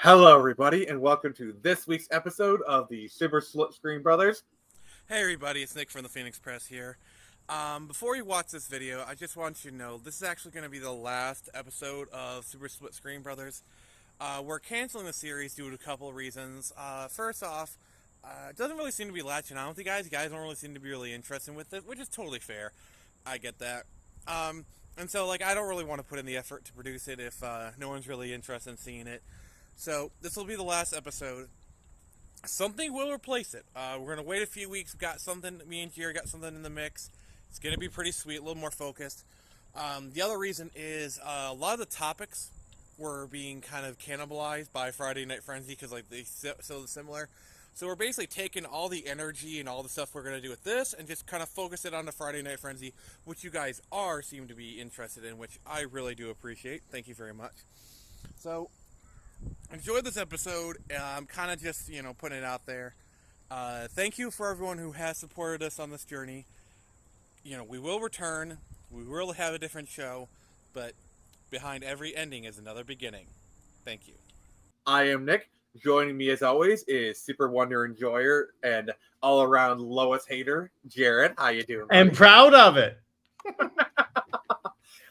Hello, everybody, and welcome to this week's episode of the Super Split Screen Brothers. Hey everybody, it's Nick from the Phoenix Press here. Before you watch this video, I just want you to know this is actually going to be the last episode of Super Split Screen Brothers. We're canceling the series due to a couple of reasons. First off, it doesn't really seem to be latching on with you guys. You guys don't really seem to be really interested with it, which is totally fair. I get that. And so, I don't really want to put in the effort to produce it if no one's really interested in seeing it. So, this will be the last episode. Something will replace it. We're going to wait a few weeks. We've got something, me and Jerry got something in the mix. It's going to be pretty sweet, a little more focused. The other reason is a lot of the topics were being kind of cannibalized by Friday Night Frenzy because they so similar. So we're basically taking all the energy and all the stuff we're going to do with this and just kind of focus it on the Friday Night Frenzy, which you guys seem to be interested in, which I really do appreciate. Thank you very much. So, enjoy this episode. I'm kind of just, putting it out there. Thank you for everyone who has supported us on this journey. We will return. We will have a different show, but behind every ending is another beginning. Thank you. I am Nick. Joining me, as always, is Super Wonder Enjoyer and all-around lowest hater, Jared. How you doing, buddy? I'm proud of it.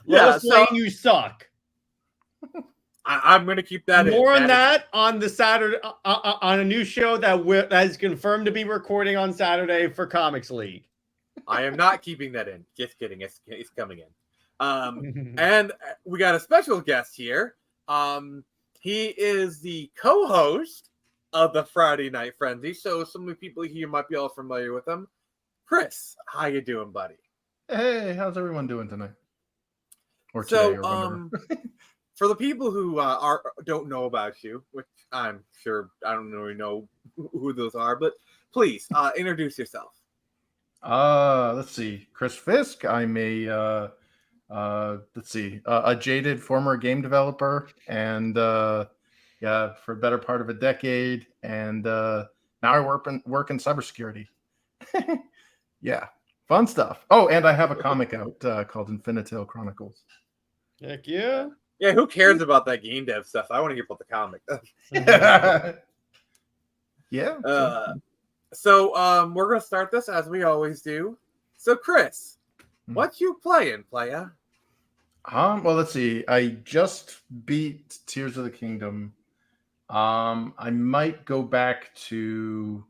Lois Lane, you suck. I'm going to keep that More in. on that on the Saturday on a new show that is confirmed to be recording on Saturday for Comics League. I am not keeping that in. Just kidding. It's coming in. And we got a special guest here. He is the co-host of the Friday Night Frenzy, so some of the people here might be all familiar with him. Chris, how you doing, buddy? Hey, how's everyone doing tonight? Or today, or whenever. For the people who don't know about you, which I'm sure I don't really know who those are, but please introduce yourself. Let's see. Chris Fisk. I'm a jaded former game developer, and for a better part of a decade, and now I work in cybersecurity. Yeah, fun stuff. Oh, and I have a comic out called Infinitale Chronicles. Heck yeah. Yeah, who cares about that game dev stuff? I want to hear about the comic. Yeah. So we're gonna start this as we always do. So Chris, what you playing, playa? Well, let's see. I just beat Tears of the Kingdom. I might go back to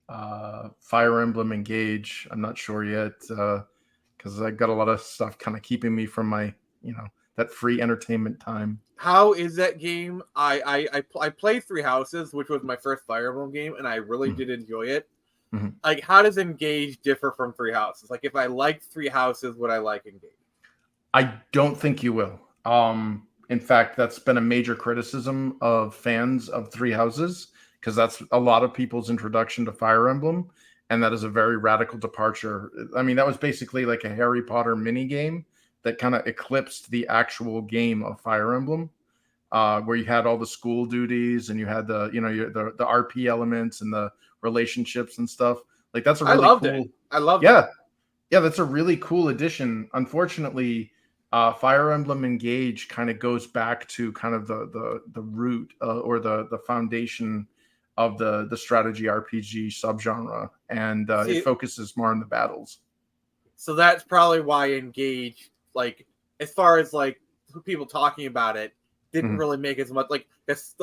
Fire Emblem Engage. I'm not sure yet because I got a lot of stuff kind of keeping me from my, that free entertainment time. How is that game? I played Three Houses, which was my first Fire Emblem game, and I really did enjoy it. Mm-hmm. How does Engage differ from Three Houses? If I liked Three Houses, would I like Engage? I don't think you will. In fact, that's been a major criticism of fans of Three Houses, because that's a lot of people's introduction to Fire Emblem, and that is a very radical departure. I mean, that was basically like a Harry Potter mini game that kind of eclipsed the actual game of Fire Emblem, where you had all the school duties and you had the RP elements and the relationships and stuff. That's a really cool. I loved it. Yeah, that's a really cool addition. Unfortunately, Fire Emblem Engage kind of goes back to kind of the root or the foundation of the strategy RPG subgenre, and it focuses more on the battles. So that's probably why Engage, as far as people talking about it, didn't really make as much it's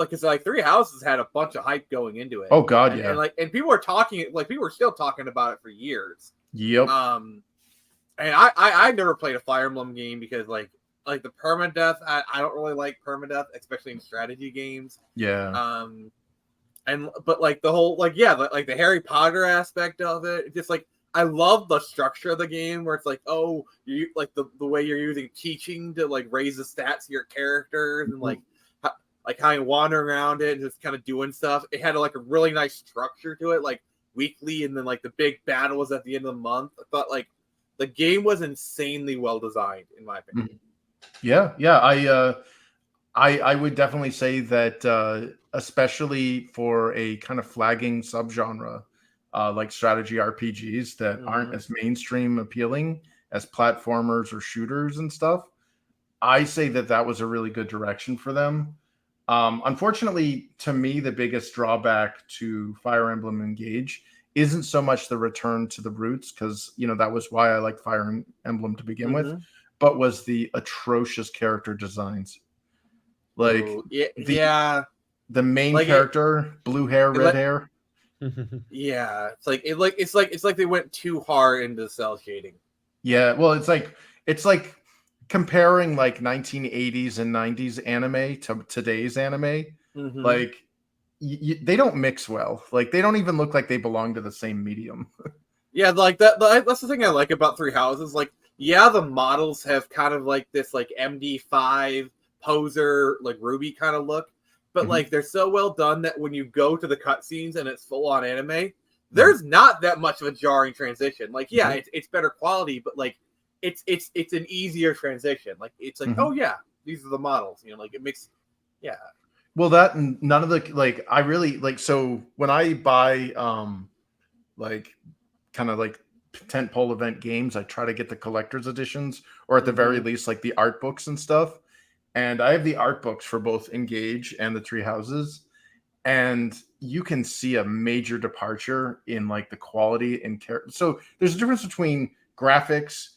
Three Houses had a bunch of hype going into it. Oh God, yeah. And people were talking, people were still talking about it for years. Yep. And I never played a Fire Emblem game because the permadeath, I don't really like permadeath, especially in strategy games. Yeah. But the whole the Harry Potter aspect of it, just I love the structure of the game where it's you the way you're using teaching to raise the stats of your characters and how you wander around it and just kind of doing stuff. It had a really nice structure to it, weekly, and then the big battle was at the end of the month. I thought the game was insanely well designed, in my opinion. Yeah. I would definitely say that especially for a kind of flagging subgenre like strategy RPGs that aren't as mainstream appealing as platformers or shooters and stuff, I say that was a really good direction for them. Unfortunately, to me, the biggest drawback to Fire Emblem Engage isn't so much the return to the roots, because that was why I liked Fire Emblem to begin with, but was the atrocious character designs. Like Ooh, yeah, the main like character, blue hair, red hair. Yeah, it's like they went too hard into the cell shading. Yeah, well, it's like comparing like 1980s and 90s anime to today's anime. Like they don't mix well. Like they don't even look like they belong to the same medium. Yeah, like that's the thing I like about Three Houses. Like, yeah, the models have kind of like this like MD5 poser, like Ruby kind of look, but like they're so well done that when you go to the cutscenes and it's full on anime, there's not that much of a jarring transition. Like, yeah, it's better quality, but like it's an easier transition. Like it's like, oh yeah, these are the models. Like it makes, yeah. Well, that and none of the like I really like. So when I buy like kind of like tentpole event games, I try to get the collector's editions, or at the very least like the art books and stuff. And I have the art books for both Engage and the Three Houses, and you can see a major departure in like the quality and character. So there's a difference between graphics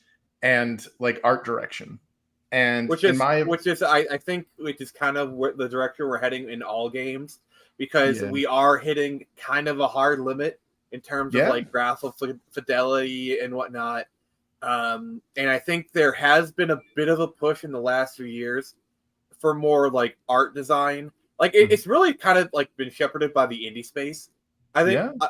and like art direction, and which is I think which is kind of what the direction we're heading in all games, because we are hitting kind of a hard limit in terms of like graphical fidelity and whatnot. And I think there has been a bit of a push in the last few years for more like art design. Like it's really kind of like been shepherded by the indie space. I think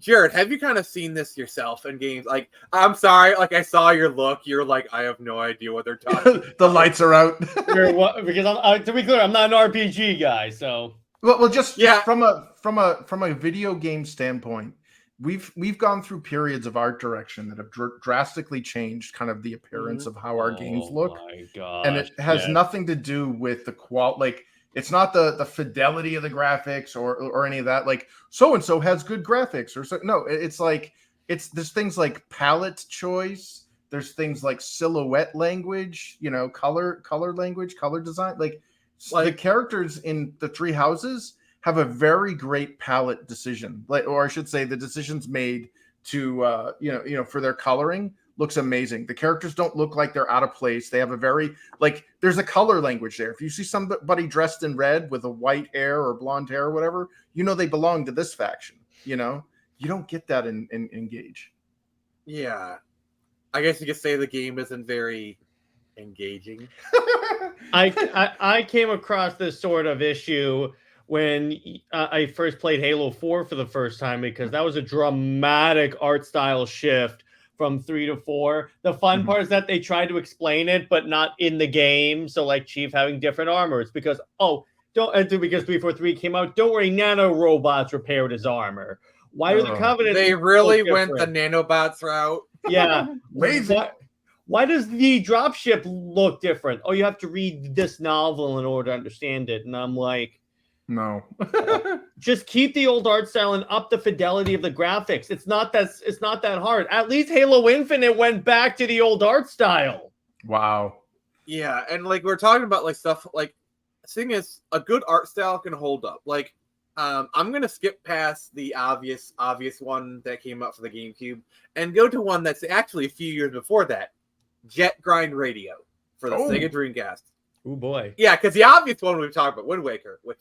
Jared, have you kind of seen this yourself in games? Like, I'm sorry, like I saw your look. You're like, I have no idea what they're talking about. The lights are out. Because to be clear, I'm not an RPG guy, so. Well, just from a video game standpoint, we've gone through periods of art direction that have drastically changed kind of the appearance of how our games look. My gosh, and it has nothing to do with the quality. Like, it's not the fidelity of the graphics or any of that. Like, so and so has good graphics, or so. No, it's like there's things like palette choice. There's things like silhouette language. Color language, color design. Like the characters in the Three Houses have a very great palette decision, or I should say, the decisions made to for their coloring looks amazing. The characters don't look like they're out of place. They have a very there's a color language there. If you see somebody dressed in red with a white hair or blonde hair or whatever, they belong to this faction. You don't get that in Engage. Yeah, I guess you could say the game isn't very engaging. I came across this sort of issue when I first played Halo 4 for the first time, because that was a dramatic art style shift from 3 to 4. The fun part is that they tried to explain it, but not in the game. So like Chief having different armor, it's because because 343 came out. Don't worry, nano robots repaired his armor. Why are the Covenant? They really went the nanobots route. Yeah, why does the dropship look different? Oh, you have to read this novel in order to understand it. And I'm like, no. Just keep the old art style and up the fidelity of the graphics. It's not that hard. At least Halo Infinite went back to the old art style. Wow. Yeah, and like we're talking about like stuff like, the thing is, a good art style can hold up. Like, I'm gonna skip past the obvious one that came out for the GameCube and go to one that's actually a few years before that, Jet Grind Radio for the Sega Dreamcast. Oh boy. Yeah, because the obvious one we've talked about, Wind Waker, which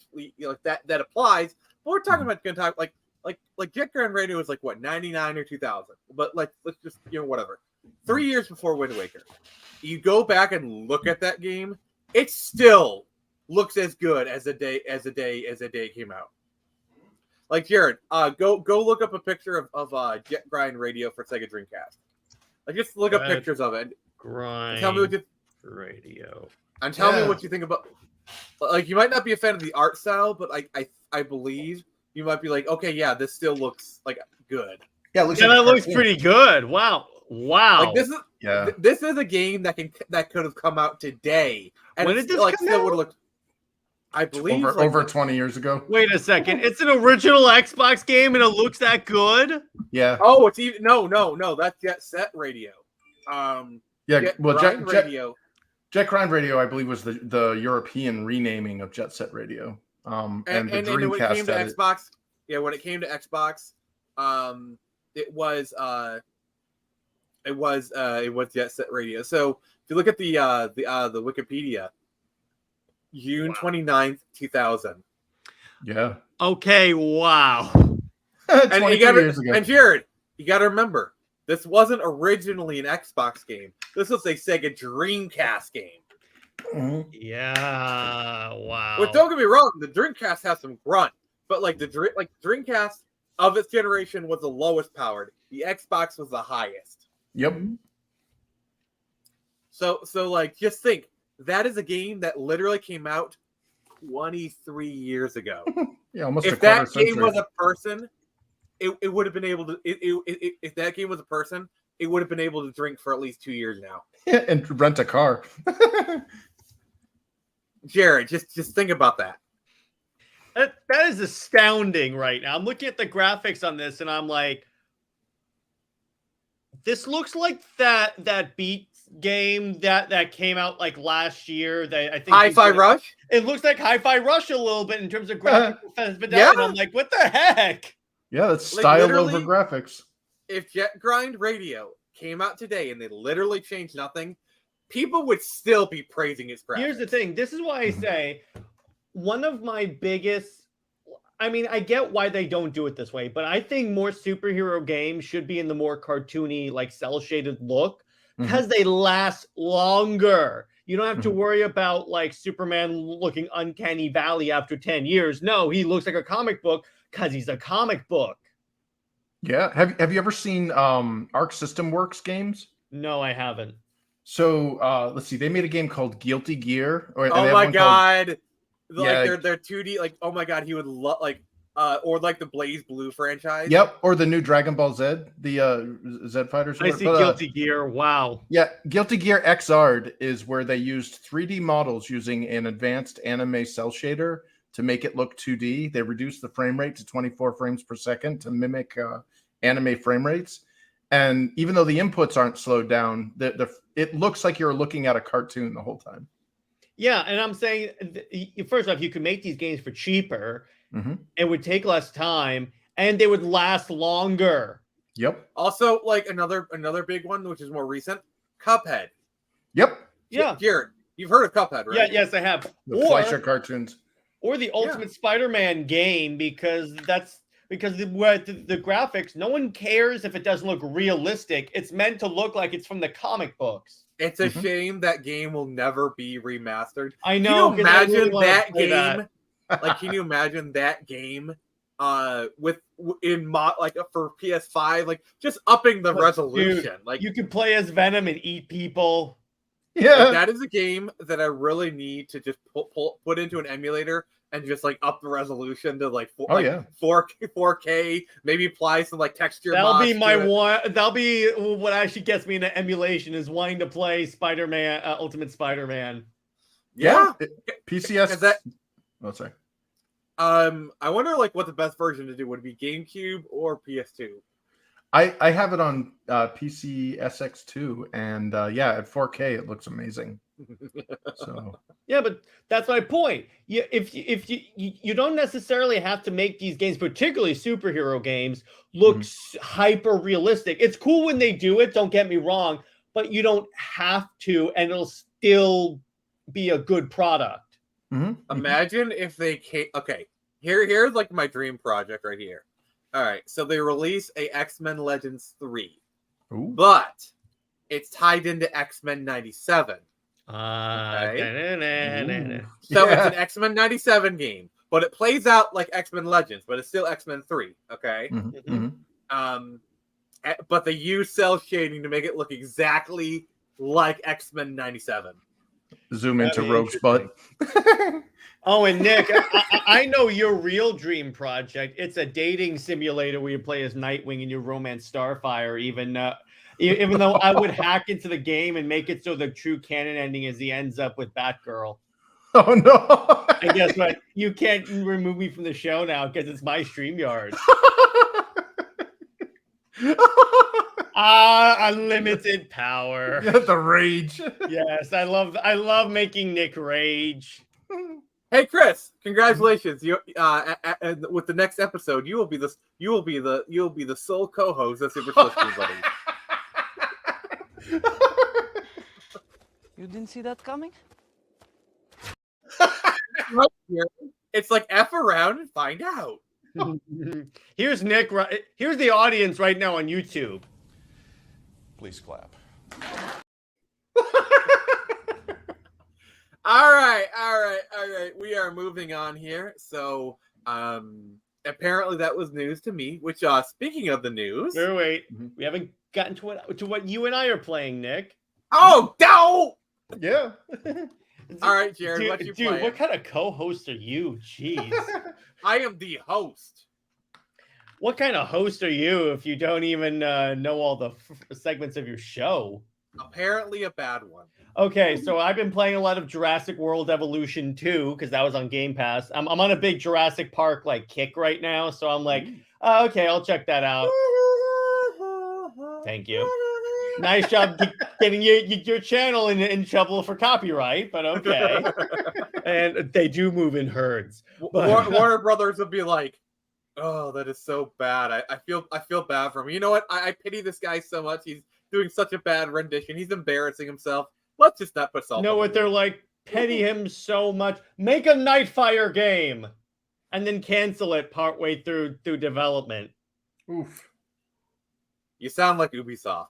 that applies. But we're talking about like Jet Grind Radio was like what, 99 or 2000. But like let's just whatever. 3 years before Wind Waker. You go back and look at that game, it still looks as good as the day it came out. Like Jared, go look up a picture of Jet Grind Radio for Sega Dreamcast. Like just look up pictures of it. Grind tell me what Radio. And tell me what you think about. Like, you might not be a fan of the art style, but I believe you might be like, okay, yeah, this still looks like good. Yeah, that looks pretty good. Wow. Like this is a game that could have come out today, and when did this come out? Would have looked. I believe over 20 years ago. Wait a second, it's an original Xbox game and it looks that good? Yeah. Oh, it's even no. That's Jet Set Radio. Jet Radio. Jet Grind Radio, I believe, was the European renaming of Jet Set Radio. And the when it Dreamcast came to had it. Xbox, when it came to Xbox, it was Jet Set Radio. So if you look at the Wikipedia, June 29th, 2000. Yeah. Okay. Wow. 22 years ago. And Jared, you got to remember, this wasn't originally an Xbox game. This was a Sega Dreamcast game. Mm-hmm. Yeah. Wow. But don't get me wrong, the Dreamcast has some grunt, but like the Dreamcast of its generation was the lowest powered. The Xbox was the highest. Yep. So like, just think, that is a game that literally came out 23 years ago. Yeah, almost. If that game was a person, it would have been able to. If that game was a person, it would have been able to drink for at least 2 years now. And rent a car. Jared, just think about that. That is astounding right now. I'm looking at the graphics on this, and I'm like, this looks like that Beat game that came out like last year. That I think Hi-Fi Rush. It looks like Hi-Fi Rush a little bit in terms of graphical fidelity. Yeah. And I'm like, what the heck? Yeah, that's Like, style literally, over graphics. If Jet Grind Radio came out today and they literally changed nothing, people would still be praising its graphics. Here's the thing. This is why I say one of my biggest. I mean, I get why they don't do it this way, but I think more superhero games should be in the more cartoony, like cell shaded look, because they last longer. You don't have to worry about like Superman looking uncanny valley after 10 years. No, he looks like a comic book because he's a comic book. Yeah. Have you ever seen Arc System Works games? No, I haven't. So let's see. They made a game called Guilty Gear. Oh my god. Yeah. Like they're 2D, like, oh my god, he would love, like, or like the Blaze Blue franchise. Yep, or the new Dragon Ball Z, the Z Fighters. I see Guilty Gear. Wow. Yeah, Guilty Gear XR'd is where they used 3D models using an advanced anime cell shader to make it look 2D. They reduced the frame rate to 24 frames per second to mimic anime frame rates. And even though the inputs aren't slowed down, it looks like you're looking at a cartoon the whole time. Yeah, and I'm saying, first off, you could make these games for cheaper. It would take less time, and they would last longer. Yep. Also, like another big one, which is more recent, Cuphead. Yep. Yeah. Jared, you've heard of Cuphead, right? Yeah. Yes, I have. The Fleischer cartoons. Or the Ultimate Spider-Man game, because the graphics, no one cares if it doesn't look realistic. It's meant to look like it's from the comic books. It's a shame that game will never be remastered. I know. Can you imagine that game? Like, can you imagine that game for PS5? Like, just upping the resolution. Dude, like, you could play as Venom and eat people. Yeah, like, that is a game that I really need to just put into an emulator and just like up the resolution to like 4K. Maybe apply some like texture. That'll be my one. That'll be what actually gets me into emulation, is wanting to play Spider-Man, Ultimate Spider-Man. Yeah. PCS. Oh, sorry. I wonder like what the best version to do would be, GameCube or PS2. I have it on PC SX2, and at 4K it looks amazing. So yeah, but that's my point. If you don't necessarily have to make these games, particularly superhero games, look hyper realistic. It's cool when they do it, don't get me wrong, but you don't have to, and it'll still be a good product. Imagine if they came. Okay, here's like my dream project right here. All right, so they release a X-Men Legends 3, but it's tied into X-Men 97. Okay. So it's an X-Men 97 game, but it plays out like X-Men Legends, but it's still X-Men 3. Okay. But they use cell shading to make it look exactly like X-Men 97. Zoom into Rogue's butt. Oh, and Nick, I know your real dream project. It's a dating simulator where you play as Nightwing and you romance Starfire, even though I would hack into the game and make it so the true canon ending is he ends up with Batgirl. Oh, no. And guess what? You can't remove me from the show now because it's my StreamYard. Unlimited power. The rage. Yes, I love making Nick rage. Hey Chris, congratulations! You with the next episode, you will be the sole co-host of Super Slip Screen Buddies. You didn't see that coming? Right here, it's like F around and find out. Here's Nick. Here's the audience right now on YouTube. Please clap. All right. We are moving on here. So, apparently that was news to me. Which, speaking of the news, Wait, we haven't gotten to what you and I are playing, Nick. oh no! Yeah. All right, Jared, what you playing? What kind of co-host are you? Jeez. I am the host. What kind of host are you if you don't even know all the segments of your show? Apparently a bad one. Okay, so I've been playing a lot of Jurassic World Evolution 2 because that was on Game Pass. I'm on a big Jurassic Park kick right now, so I'm like, okay, I'll check that out. Thank you. Nice job getting your channel in trouble for copyright, but okay. And they do move in herds. But... Warner Brothers would be like, "Oh, that is so bad. I feel bad for him. You know what? I pity this guy so much. He's doing such a bad rendition. He's embarrassing himself. Let's just not put salt." You know what they're like? Pity him so much. Make a Nightfire game, and then cancel it partway through development. Oof. You sound like Ubisoft.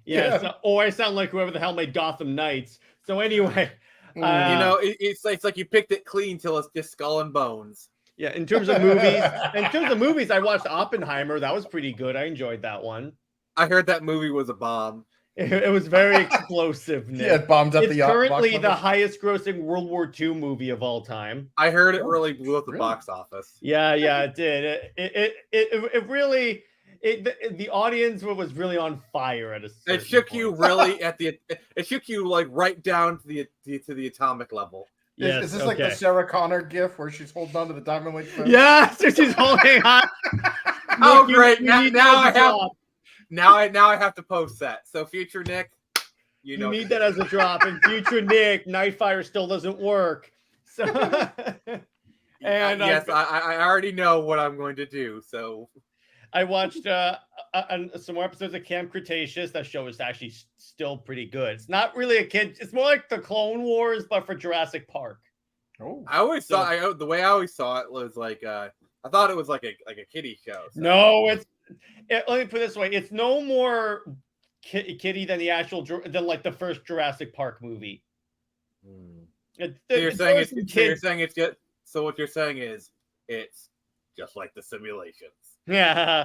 Yeah. So, or I sound like whoever the hell made Gotham Knights. So anyway, it's like you picked it clean till it's just skull and bones. Yeah. In terms of movies, I watched Oppenheimer. That was pretty good. I enjoyed that one. I heard that movie was a bomb. It was very explosive, Nick. Yeah, it bombed up it's currently the highest grossing World War II movie of all time. I heard it really blew up the box office. Yeah, it did. It really... the audience was really on fire at a certain It shook point. you really it shook you right down to the atomic level. Yes, is this like the Sarah Connor gif where she's holding on to the diamond link fence? Yeah, so she's holding on. Oh, Nick, great! you Now I have to post that. So future Nick, you need that as a drop. And future Nick, Nightfire still doesn't work. So and yes, I already know what I'm going to do. So. I watched some more episodes of Camp Cretaceous. That show is actually still pretty good. It's not really a kid. It's more like the Clone Wars, but for Jurassic Park. Oh, I always saw the way I always saw it was like I thought it was like a kiddie show. So. No, let me put it this way: it's no more kiddie than the actual the first Jurassic Park movie. So you're saying it's good. So what you're saying is it's just like the simulations. Yeah,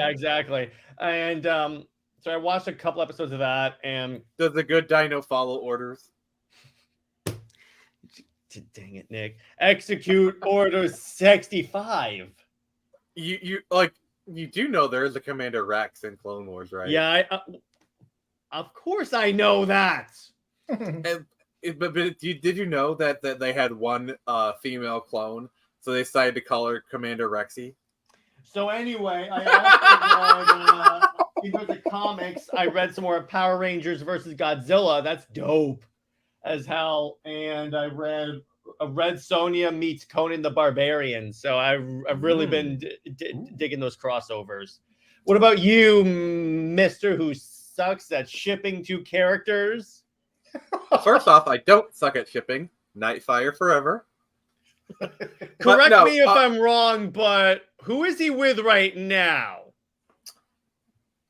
exactly. And so I watched a couple episodes of that, and does the good dino follow orders? Dang it, Nick! Execute Order 65. You do know there is a Commander Rex in Clone Wars, right? Yeah, of course I know that. But did you know that they had one female clone, so they decided to call her Commander Rexy? So anyway, I also read, in terms of comics, I read some more Power Rangers versus Godzilla. That's dope as hell. And I read Sonya meets Conan the Barbarian. So I've really been digging those crossovers. What about you, Mister Who sucks at shipping two characters? First off, I don't suck at shipping. Nightfire forever. Correct me if I'm wrong, but who is he with right now?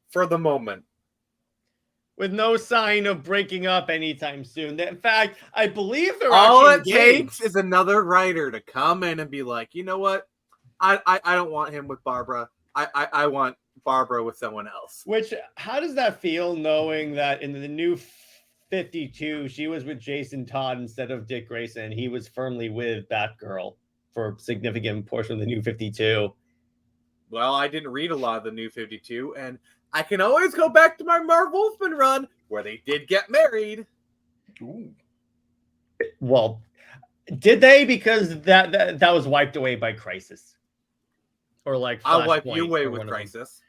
For the moment. With no sign of breaking up anytime soon. In fact, I believe they're all it engaged. takes is another writer to come in and be like, you know what? I don't want him with Barbara. I want Barbara with someone else. Which, how does that feel knowing that in the new 52, she was with Jason Todd instead of Dick Grayson, and he was firmly with Batgirl for a significant portion of the new 52. Well, I didn't read a lot of the new 52, and I can always go back to my Marv Wolfman run where they did get married. Ooh. Well, did they? Because that was wiped away by Crisis. Or like I'll wipe Flashpoint you away or with one of them. Crisis.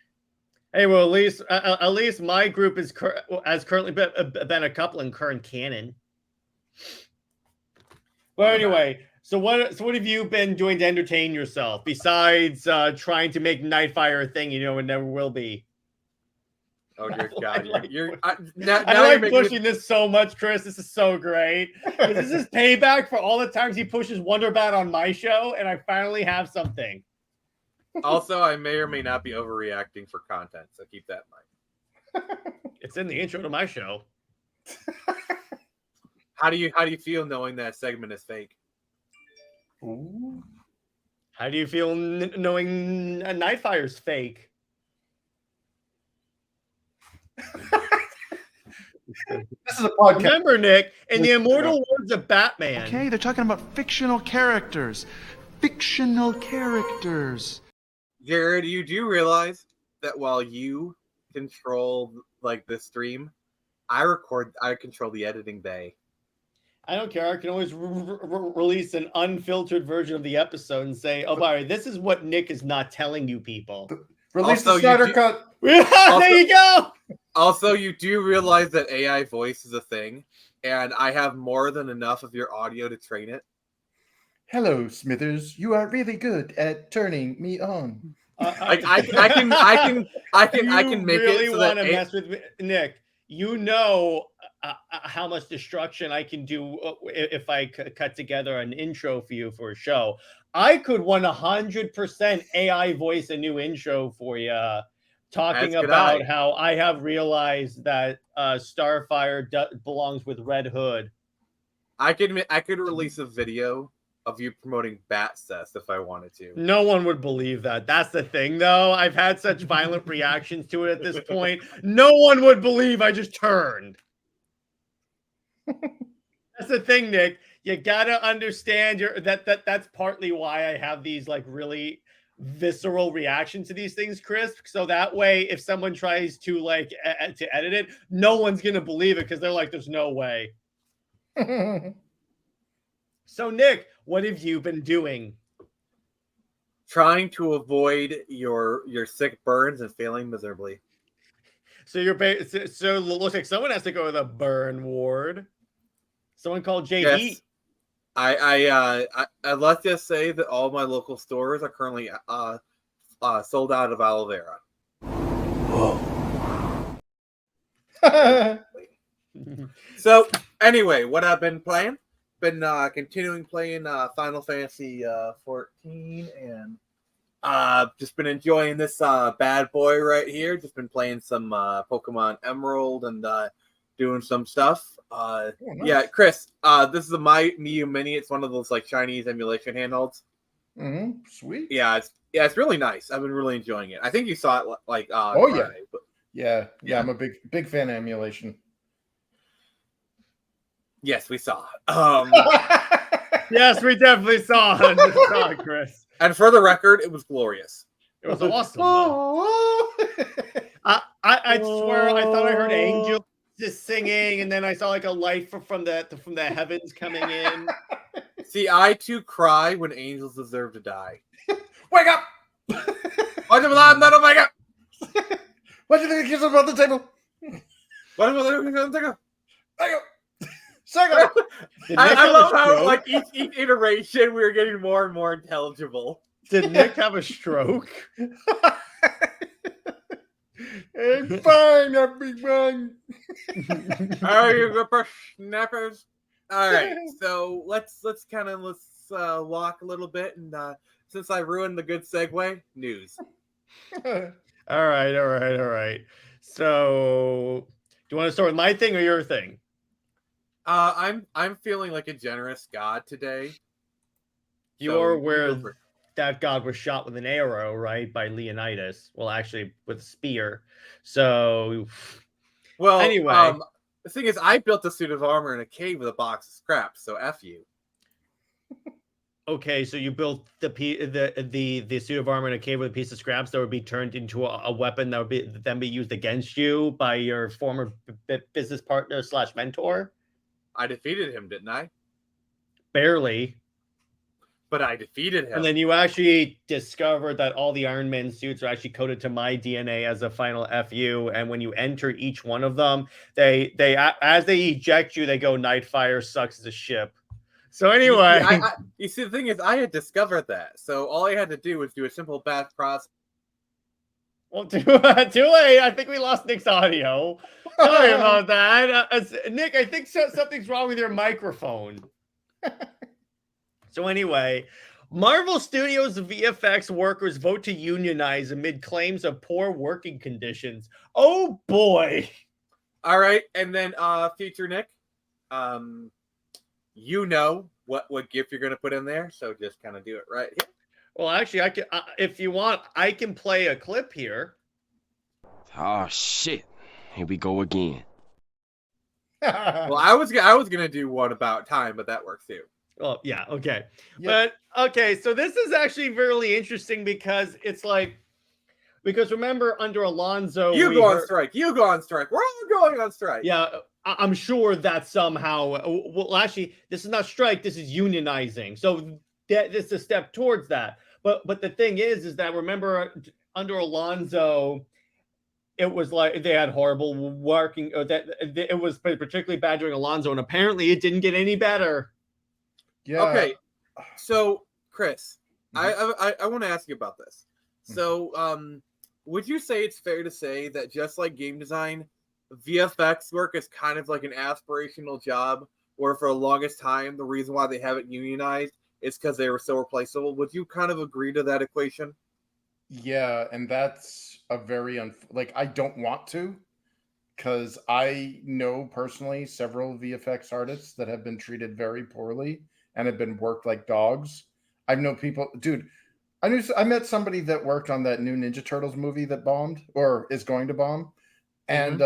Hey, well, at least my group is has currently been a couple in current canon. But anyway, so what have you been doing to entertain yourself besides trying to make Nightfire a thing you know it never will be? Oh dear God, now now you're like making pushing this so much, Chris. This is so great. This is payback for all the times he pushes Wonderbat on my show, and I finally have something. Also, I may or may not be overreacting for content, so keep that in mind. It's in the intro to my show. How do you feel knowing that segment is fake? Ooh. How do you feel knowing Nightfire's fake? This is a podcast. Remember, Nick, in the immortal words of Batman. Okay, they're talking about fictional characters. Fictional characters. Jared, you do realize that while you control like the stream, I control the editing bay. I don't care. I can always release an unfiltered version of the episode and say, "Oh, by the way, this is what Nick is not telling you people." Release Also, the Snyder you Cut. There you go. Also, you do realize that AI voice is a thing, and I have more than enough of your audio to train it. Hello, Smithers. You are really good at turning me on. Like I can make really it so want that to mess with me? Nick. You know how much destruction I can do if I cut together an intro for you for a show. I could 100% AI voice a new intro for you, talking about how I have realized that Starfire belongs with Red Hood. I could release a video of you promoting Bat Cess if I wanted to. No one would believe that. That's the thing, though. I've had such violent reactions to it at this point. No one would believe I just turned. That's the thing, Nick. You gotta understand that's partly why I have these like really visceral reactions to these things, Chris. So that way, if someone tries to like to edit it, no one's gonna believe it because they're like, "There's no way." So, Nick, what have you been doing? Trying to avoid your sick burns and failing miserably. So so it looks like someone has to go to the burn ward. Someone called JD. Yes. I let's just say that all my local stores are currently sold out of aloe vera. So anyway, what I've been playing? Been continuing playing Final Fantasy 14 and just been enjoying this bad boy right here. Just been playing some Pokemon Emerald and doing some stuff. Nice. Yeah, Chris, this is a Miu Mini. It's one of those like Chinese emulation handhelds. Mm-hmm. Sweet. Yeah, it's really nice. I've been really enjoying it. I think you saw it like Friday, yeah. But... Yeah, I'm a big fan of emulation. Yes, we saw. Yes, we definitely saw it, Chris. And for the record, it was glorious. It was awesome. I swear, I thought I heard Angel just singing, and then I saw like a light from the heavens coming in. See, I too cry when angels deserve to die. Wake up! What's alive? Not wake up! What do you think is about the table? What am I on the table? Wake up! Second. I love how like each iteration we were getting more and more intelligible. Did Nick have a stroke? It's fine, everyone. Are you the snappers? All right, so let's walk a little bit, and since I ruined the good segue, news. All right. So, do you want to start with my thing or your thing? I'm feeling like a generous god today. You're where that god was shot with an arrow, right, by Leonidas. Well, actually, with a spear. So, well, anyway, the thing is, I built a suit of armor in a cave with a box of scraps. So f you. Okay, so you built the suit of armor in a cave with a piece of scraps that would be turned into a weapon that would then be used against you by your former business partner / mentor. I defeated him, didn't I? Barely. But I defeated him. And then you actually discovered that all the Iron Man suits are actually coded to my DNA as a final FU. And when you enter each one of them, they as they eject you, they go Nightfire sucks as a ship. So anyway, you see, the thing is, I had discovered that, so all I had to do was do a simple batch process. well, too late. I think we lost Nick's audio. Sorry about that, Nick. I think something's wrong with your microphone. So anyway, Marvel Studios VFX workers vote to unionize amid claims of poor working conditions. Oh boy! All right, and then future Nick, you know what GIF you're gonna put in there, so just kind of do it right here. Well, actually, I can. If you want, I can play a clip here. Oh shit! Here we go again. Well, I was gonna do one about time, but that works too. Oh, yeah, okay. Yeah. But, okay, so this is actually really interesting because it's like, because remember, under Alonso... You go on strike. You go on strike. We're all going on strike. Yeah, I'm sure that somehow... Well, actually, this is not strike. This is unionizing. So this is a step towards that. But the thing is that, remember, under Alonso... It was like they had horrible working... That it was particularly bad during Alonso, and apparently it didn't get any better. Yeah. Okay. So, Chris, I want to ask you about this. So, would you say it's fair to say that just like game design, VFX work is kind of like an aspirational job, where for the longest time the reason why they haven't unionized is because they were so replaceable? Would you kind of agree to that equation? Yeah, and that's a very I don't want to, because I know personally several VFX artists that have been treated very poorly and have been worked like dogs. I know people, dude. I met somebody that worked on that new Ninja Turtles movie that bombed or is going to bomb, and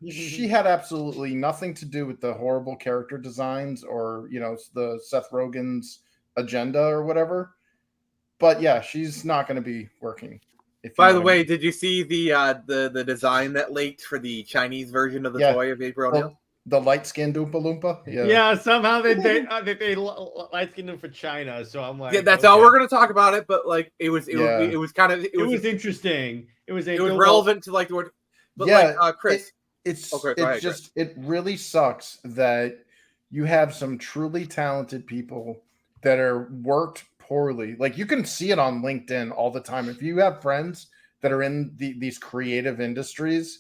she had absolutely nothing to do with the horrible character designs or the Seth Rogen's agenda or whatever. But yeah, she's not going to be working. By the way, did you see the design that leaked for the Chinese version of the toy of April O'Neil? The light skinned Oompa Loompa? Yeah, somehow they light skinned them for China. So I'm like, yeah, that's all we're gonna talk about it. But like, it was interesting. It was relevant to like the word. But like, Chris, it really sucks that you have some truly talented people that are worked poorly. Like, you can see it on LinkedIn all the time. If you have friends that are in these creative industries,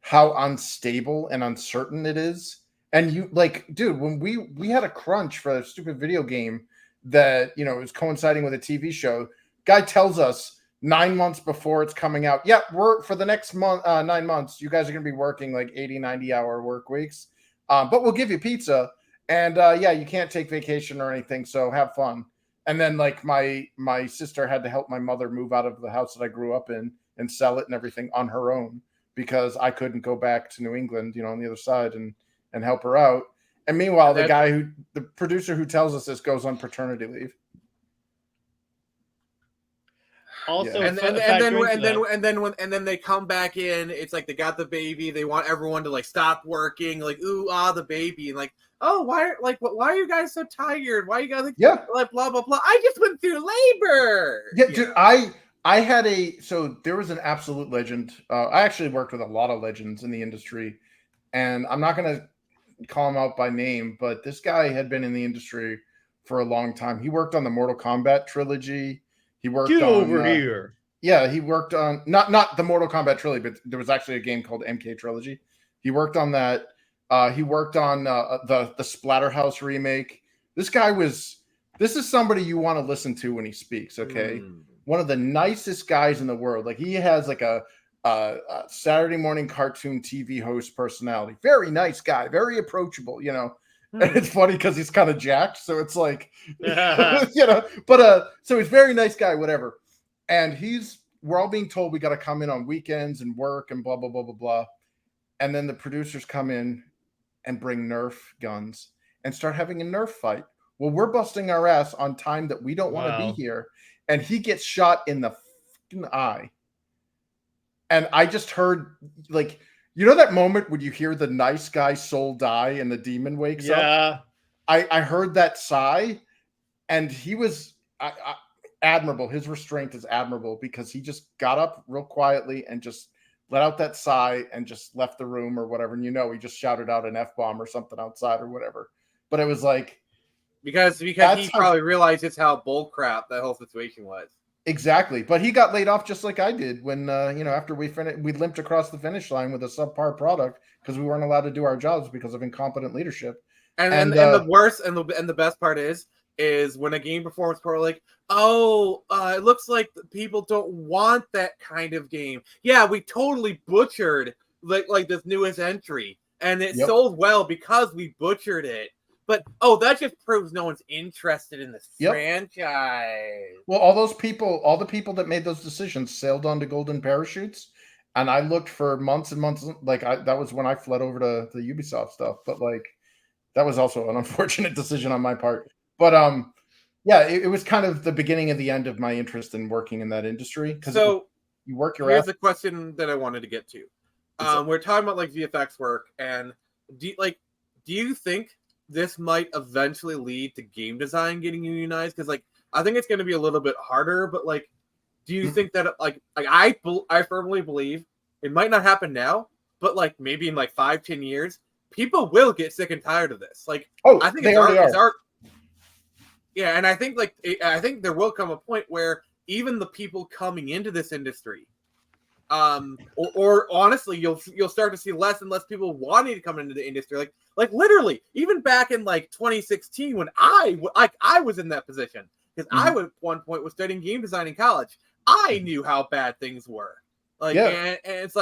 how unstable and uncertain it is. And you dude, when we had a crunch for a stupid video game that was coinciding with a TV show, guy tells us 9 months before it's coming out, yeah, we're for the next 9 months you guys are going to be working like 80-90 hour work weeks, but we'll give you pizza, and yeah, you can't take vacation or anything, so have fun. And then like my sister had to help my mother move out of the house that I grew up in and sell it and everything on her own, because I couldn't go back to New England, on the other side and help her out. And meanwhile, the producer who tells us this goes on paternity leave. Also, and then they come back in, it's like they got the baby. They want everyone to like stop working, like the baby, and like, oh, why are you guys so tired? Why you guys like blah blah blah? I just went through labor. Yeah, dude, I had there was an absolute legend. I actually worked with a lot of legends in the industry, and I'm not going to call him out by name, but this guy had been in the industry for a long time. He worked on the Mortal Kombat trilogy. He worked on here. Yeah, he worked on not the Mortal Kombat trilogy, but there was actually a game called MK Trilogy. He worked on that. He worked on the Splatterhouse remake. This is somebody you want to listen to when he speaks, okay? One of the nicest guys in the world. Like, he has like a Saturday morning cartoon TV host personality. Very nice guy, very approachable, And it's funny because he's kind of jacked, so it's like, but so he's a very nice guy, whatever. And we're all being told we got to come in on weekends and work and blah, blah, blah, blah, blah. And then the producers come in and bring Nerf guns and start having a Nerf fight. Well, we're busting our ass on time that we don't want to be here. And he gets shot in the fucking eye. And I just heard, like, that moment when you hear the nice guy's soul die and the demon wakes up? I heard that sigh, and he was admirable. His restraint is admirable because he just got up real quietly and just let out that sigh and just left the room or whatever. And he just shouted out an F-bomb or something outside or whatever. But it was like because he probably realized just how bull crap that whole situation was. Exactly. But he got laid off just like I did when after we limped across the finish line with a subpar product because we weren't allowed to do our jobs because of incompetent leadership. And the worst and the best part is when a game performs poorly, like, it looks like people don't want that kind of game. Yeah, we totally butchered like this newest entry, and it sold well because we butchered it. But that just proves no one's interested in this franchise. Well, all the people that made those decisions sailed onto golden parachutes, and I looked for months and months. That was when I fled over to the Ubisoft stuff. But that was also an unfortunate decision on my part. But it was kind of the beginning of the end of my interest in working in that industry. Because you work your ass. Here's a question that I wanted to get to. We're talking about VFX work, and do you think this might eventually lead to game design getting unionized? Because I think it's going to be a little bit harder. But do you think that I firmly believe it might not happen now, but maybe in 5-10 years, people will get sick and tired of this. I think they already are. Yeah, and I think I think there will come a point where even the people coming into this industry, or honestly, you'll start to see less and less people wanting to come into the industry. Like literally, even back in 2016 when I was in that position because I at one point was studying game design in college. I knew how bad things were. And it's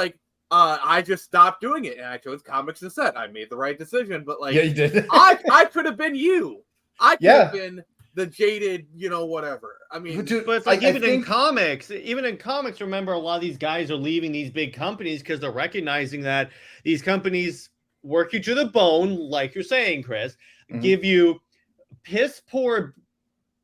I just stopped doing it and I chose comics instead. I made the right decision, but you did. I could have been you. I could have been the jaded, whatever. I mean, but it's even in comics, remember a lot of these guys are leaving these big companies because they're recognizing that these companies work you to the bone, like you're saying, Chris, give you piss poor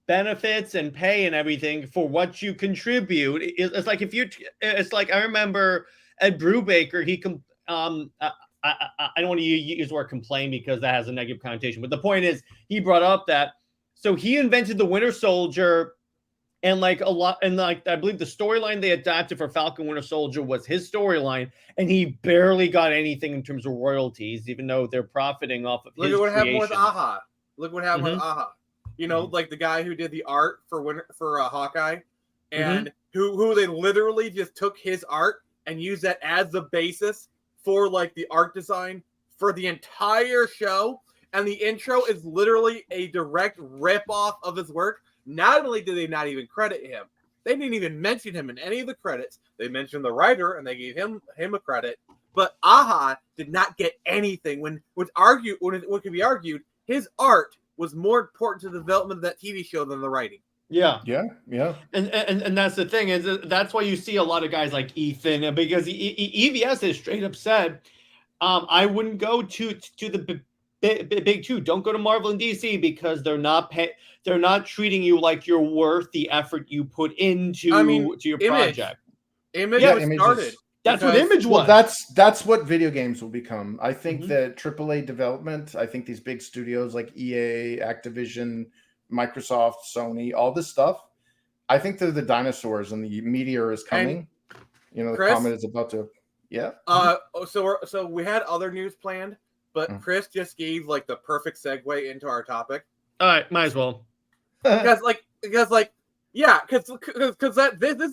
benefits and pay and everything for what you contribute. It's I remember Ed Brubaker, I don't want to use the word complain because that has a negative connotation, but the point is he brought up that so he invented the Winter Soldier and I believe the storyline they adapted for Falcon Winter Soldier was his storyline, and he barely got anything in terms of royalties, even though they're profiting off of his creation. Look what happened with Aha. The guy who did the art for Hawkeye, and who they literally just took his art and used that as the basis for the art design for the entire show. And the intro is literally a direct rip-off of his work. Not only did they not even credit him, they didn't even mention him in any of the credits. They mentioned the writer and they gave him a credit. But Aha did not get anything. When it could be argued, his art was more important to the development of that TV show than the writing. Yeah. And that's the thing is that's why you see a lot of guys like Ethan, because EVS has straight up said, I wouldn't go to the big two. Don't go to Marvel and DC because they're not treating you like you're worth the effort you put into to your project. Image was started. That's what Image was. Well, that's what video games will become. I think that AAA development, I think these big studios like EA, Activision, Microsoft, Sony, all this stuff, I think they're the dinosaurs and the meteor is coming. The Chris, comet is about to So we had other news planned, but Chris just gave the perfect segue into our topic. All right, might as well. Because this is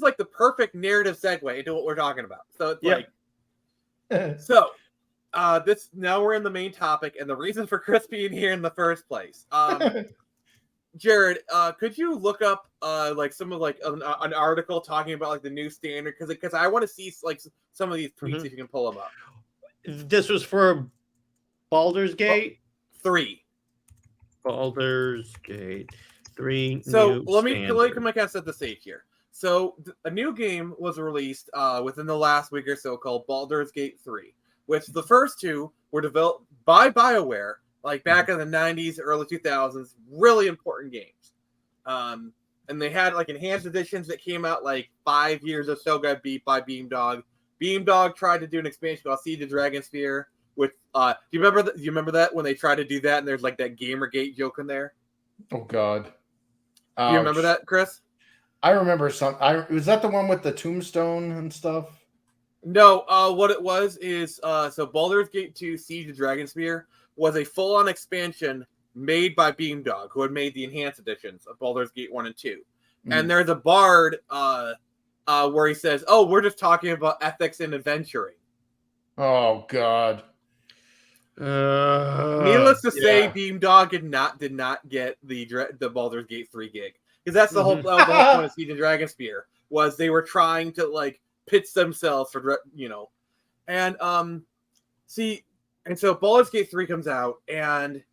the perfect narrative segue into what we're talking about. So it's this now we're in the main topic and the reason for Chris being here in the first place. Jared, could you look up some of an article talking about the new standard because I want to see some of these tweets if you can pull them up. This was for Boulders Gate 3. Boulders Gate 3. So let me kind of set the stage here. So a new game was released within the last week or so called Boulders Gate 3, which the first two were developed by BioWare back in the 90s, early 2000s, really important games. And they had enhanced editions that came out 5 years or so, got beat by Beamdog. Beamdog tried to do an expansion called Siege of Dragonsphere. With do you remember that when they tried to do that and there's that Gamergate joke in there? Oh God, Do you remember that, Chris? I remember some. Was that the one with the tombstone and stuff? No, what it was is so Baldur's Gate 2 Siege of Dragonspear was a full-on expansion made by Beamdog, who had made the enhanced editions of Baldur's Gate 1 and 2. And there's a bard where he says, "Oh, we're just talking about ethics and adventuring." Oh God. Needless to say, Beamdog did not get the Baldur's Gate 3 gig, because that's the whole point of Siege of Dragonspear, was they were trying to like pitch themselves for and so Baldur's Gate 3 comes out and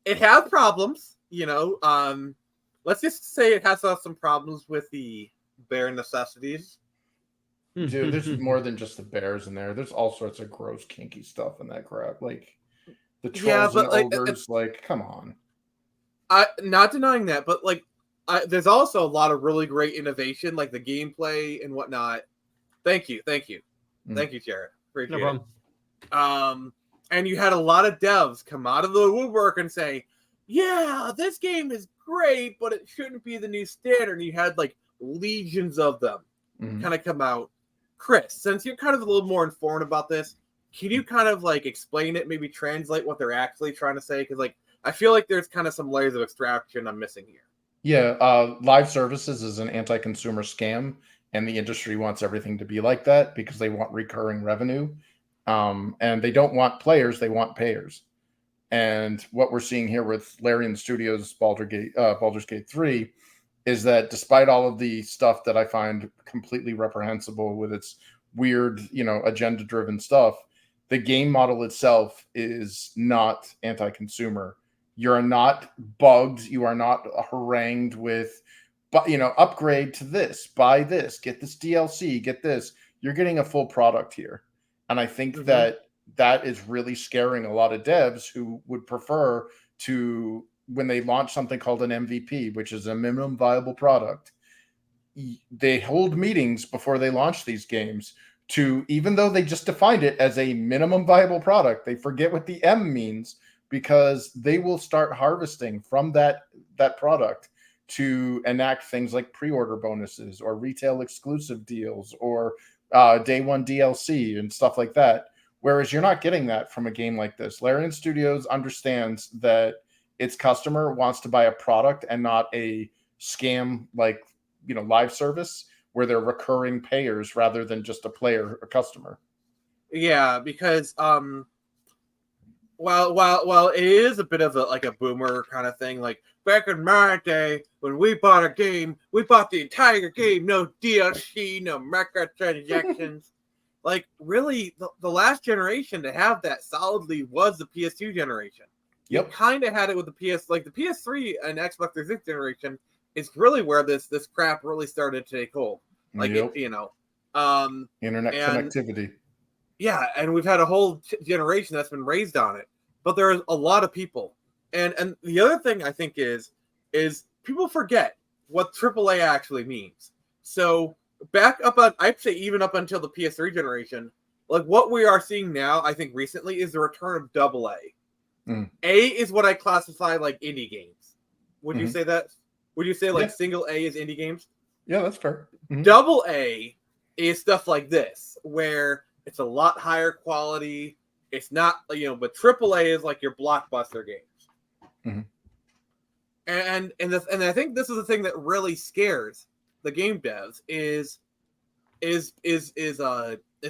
it has problems, let's just say it has some problems with the bare necessities. Dude, there's more than just the bears in there. There's all sorts of gross, kinky stuff in that crap. Like the trolls and ogres. Like, come on. I not denying that, but there's also a lot of really great innovation, like the gameplay and whatnot. Thank you, Jared. Appreciate no problem. And you had a lot of devs come out of the woodwork and say, "Yeah, this game is great, but it shouldn't be the new standard." And you had like legions of them kind of come out. Chris, since you're kind of a little more informed about this, can you kind of like explain it, maybe translate what they're actually trying to say? Because I feel like there's kind of some layers of abstraction I'm missing here. Yeah, live services is an anti-consumer scam, and the industry wants everything to be like that because they want recurring revenue, and they don't want players; they want payers. And what we're seeing here with Larian Studios' Baldur's Gate 3 is that despite all of the stuff that I find completely reprehensible with its weird, agenda-driven stuff, the game model itself is not anti-consumer. You're not bugged. You are not harangued with, upgrade to this, buy this, get this DLC, get this. You're getting a full product here. And I think that is really scaring a lot of devs who would prefer to, when they launch something called an MVP, which is a minimum viable product, they hold meetings before they launch these games to, even though they just defined it as a minimum viable product, they forget what the M means, because they will start harvesting from that product to enact things like pre-order bonuses or retail exclusive deals or day one DLC and stuff like that. Whereas you're not getting that from a game like this. Larian Studios understands that its customer wants to buy a product and not a scam like, live service where they're recurring payers rather than just a customer. Yeah, because while it is a bit of a boomer kind of thing, like back in my day when we bought a game, we bought the entire game, no DLC, no microtransactions. Like really, the last generation to have that solidly was the PS2 generation. Yep. You kind of had it with the the PS3 and Xbox 360 generation is really where this crap really started to take hold. Like internet connectivity. Yeah, and we've had a whole generation that's been raised on it. But there's a lot of people. And the other thing I think is people forget what AAA actually means. So back up on, I'd say even up until the PS3 generation, like what we are seeing now, I think recently, is the return of AA. A is what I classify like indie games. Would you say that? Would you say single A is indie games? Yeah, that's fair. Double A is stuff like this, where it's a lot higher quality. It's not, but AAA is like your blockbuster games. And I think this is the thing that really scares the game devs is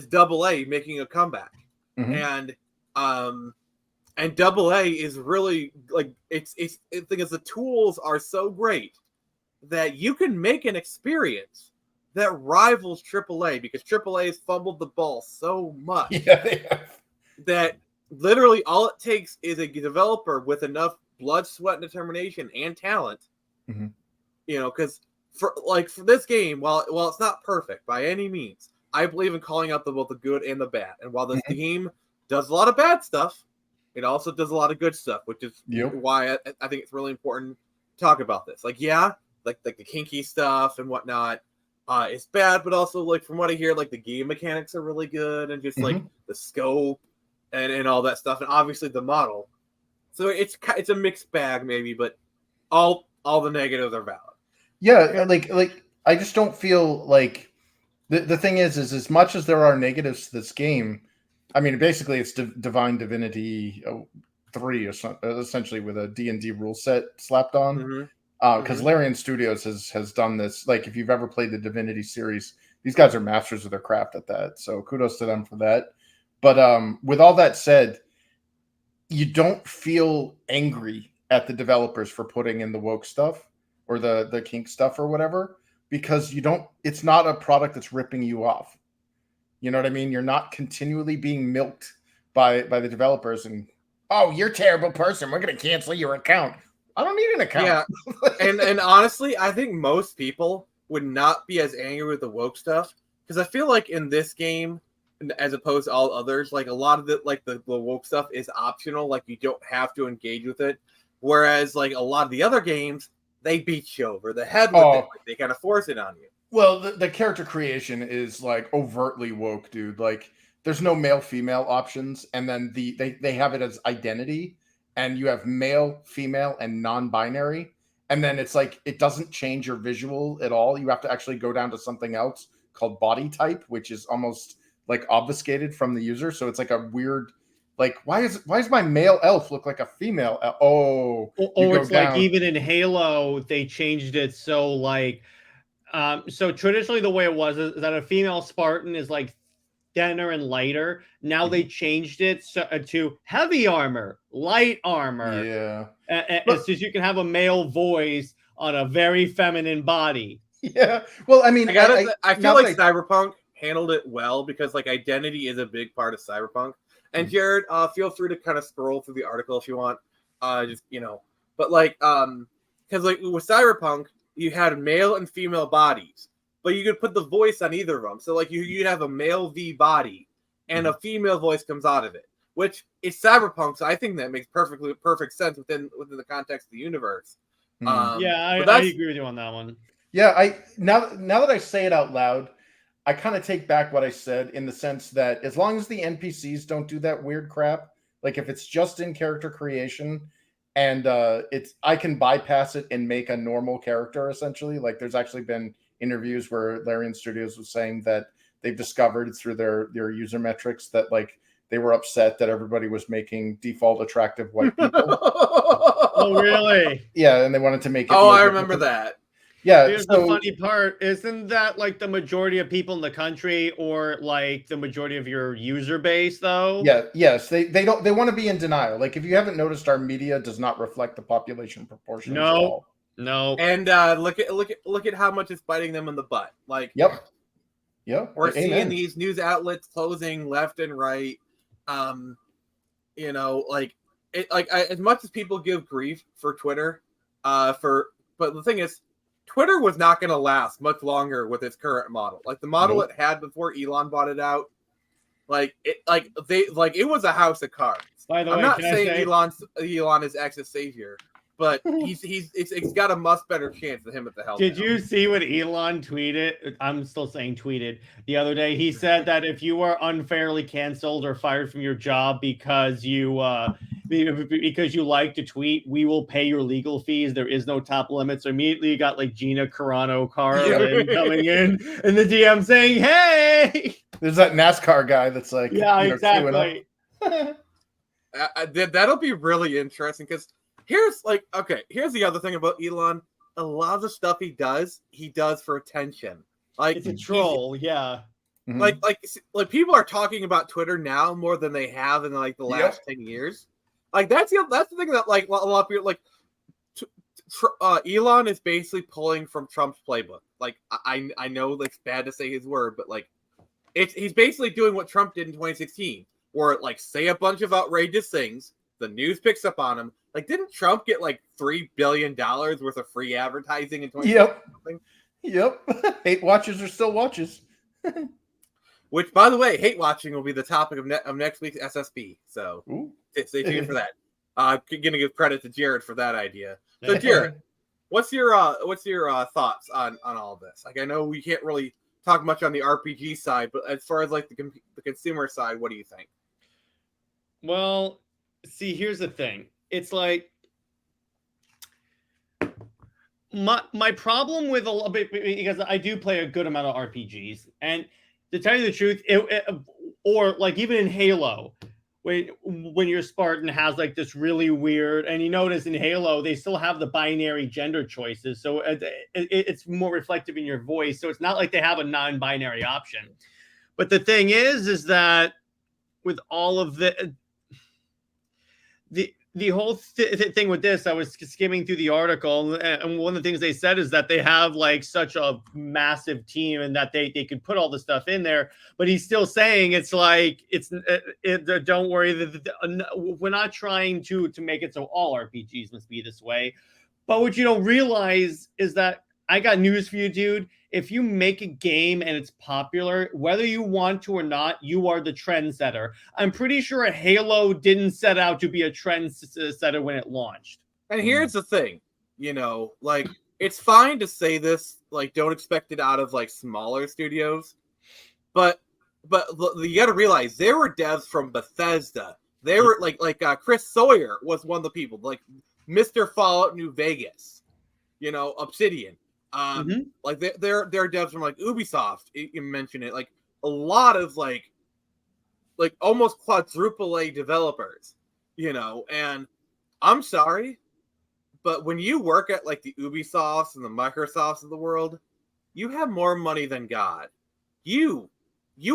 Double A making a comeback, and Double A is really like it's because the tools are so great that you can make an experience that rivals AAA, because AAA has fumbled the ball so much. Yeah, they have. That literally all it takes is a developer with enough blood, sweat, and determination and talent. Because for this game, while it's not perfect by any means, I believe in calling out both the good and the bad. And while this game does a lot of bad stuff, it also does a lot of good stuff, which is why I think it's really important to talk about this. Like the kinky stuff and whatnot. It's bad, but also from what I hear, the game mechanics are really good, and just the scope and all that stuff, and obviously the model. So it's a mixed bag maybe, but all the negatives are valid. Yeah, like I just don't feel like the thing is as much as there are negatives to this game, I mean basically it's Divine Divinity 3 or essentially with a D&D rule set slapped on. Because Larian Studios has done this. Like if you've ever played the Divinity series, these guys are masters of their craft at that. So kudos to them for that. But with all that said, you don't feel angry at the developers for putting in the woke stuff or the kink stuff or whatever, because you don't. It's not a product that's ripping you off. You know what I mean? You're not continually being milked by the developers and, oh, you're a terrible person, we're gonna cancel your account. I don't need an account. Yeah, and honestly, I think most people would not be as angry with the woke stuff because I feel like in this game, as opposed to all others, like a lot of the woke stuff is optional. Like you don't have to engage with it. Whereas like a lot of the other games, they beat you over the head with it. Like, they kind of force it on you. Well, the character creation is like overtly woke, dude. Like there's no male female options, and then they have it as identity, and you have male, female, and non-binary, and then it's like it doesn't change your visual at all. You have to actually go down to something else called body type, which is almost like obfuscated from the user. So it's like a weird, like why is my male elf look like a female elf? Oh, or it's like even in Halo they changed it so like so traditionally the way it was is that a female Spartan is like thinner and lighter. Now they changed it to heavy armor, light armor. Yeah. It's just you can have a male voice on a very feminine body. Yeah. Well, I mean, I feel like Cyberpunk handled it well because like identity is a big part of Cyberpunk. And Jared, feel free to kind of scroll through the article if you want. Just but like because like with Cyberpunk, you had male and female bodies, but you could put the voice on either of them. So like you'd have a male V body and a female voice comes out of it, which is Cyberpunk. So I think that makes perfect sense within the context of the universe. I agree with you on that one. Yeah, now that I say it out loud, I kind of take back what I said in the sense that as long as the NPCs don't do that weird crap, like if it's just in character creation and I can bypass it and make a normal character essentially. Like there's actually been interviews where Larian Studios was saying that they've discovered through their user metrics that like they were upset that everybody was making default attractive white people. Oh, really? Yeah, and they wanted to make it. Oh, I remember that. Yeah. Here's the funny part. Isn't that like the majority of people in the country or like the majority of your user base though? Yeah, yes. They want to be in denial. Like if you haven't noticed, our media does not reflect the population proportion at all. No. And look at how much it's biting them in the butt. Like Yep. We're seeing these news outlets closing left and right. As much as people give grief for Twitter, but the thing is, Twitter was not going to last much longer with its current model. Like the model it had before Elon bought it out, it was a house of cards. By the way, I'm not saying Elon is X's savior, but it's got a much better chance than him at the helm. Did you see what Elon tweeted? I'm still saying tweeted the other day. He said that if you are unfairly canceled or fired from your job because you like to tweet, we will pay your legal fees. There is no top limit. So immediately you got like Gina Carano Carlin coming in the DM saying, "Hey!" There's that NASCAR guy that's like, yeah, exactly. That'll be really interesting because here's the other thing about Elon. A lot of the stuff he does for attention. Like it's a troll, yeah. Like people are talking about Twitter now more than they have in like the last 10 years. Like that's the thing that like a lot of people like. Elon is basically pulling from Trump's playbook. Like I know it's bad to say his word, but like he's basically doing what Trump did in 2016, where like say a bunch of outrageous things, the news picks up on him. Like didn't Trump get like $3 billion worth of free advertising in 2016? Yep. Hate watches are still watches. Which, by the way, hate watching will be the topic of next week's SSB. So stay tuned for that. I'm gonna give credit to Jared for that idea. So Jared, what's your thoughts on all of this? Like I know we can't really talk much on the RPG side, but as far as like the consumer side, what do you think? Well, see, here's the thing. It's like my problem with a little bit, because I do play a good amount of RPGs, and to tell you the truth, or like even in Halo, when your Spartan has like this really weird, and you notice in Halo they still have the binary gender choices, so it's more reflective in your voice. So it's not like they have a non-binary option. But the thing is that with all of the whole thing with this, I was skimming through the article, and one of the things they said is that they have like such a massive team, and that they could put all the stuff in there. But he's still saying it's like don't worry, we're not trying to make it so all RPGs must be this way. But what you don't realize is that I got news for you, dude. If you make a game and it's popular, whether you want to or not, you are the trendsetter. I'm pretty sure Halo didn't set out to be a trendsetter when it launched. And here's the thing, like, it's fine to say this, like, don't expect it out of like smaller studios, but you got to realize there were devs from Bethesda. They were like Chris Sawyer was one of the people, like Mr. Fallout New Vegas, Obsidian. Like they're devs from like Ubisoft. You mentioned it, like a lot of like almost quadruple A developers, and I'm sorry, but when you work at like the Ubisofts and the Microsofts of the world, you have more money than God. You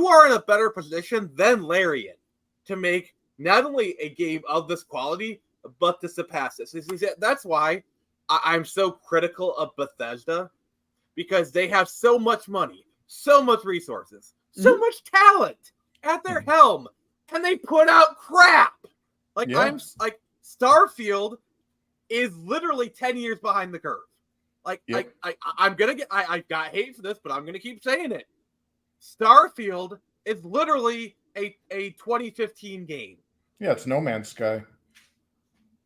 are in a better position than Larian to make not only a game of this quality, but to surpass this. That's why I'm so critical of Bethesda, because they have so much money, so much resources, so much talent at their helm, and they put out crap. Like I'm like Starfield is literally 10 years behind the curve. Like I'm gonna get I got hate for this, but I'm gonna keep saying it. Starfield is literally a 2015 game. Yeah, it's No Man's Sky.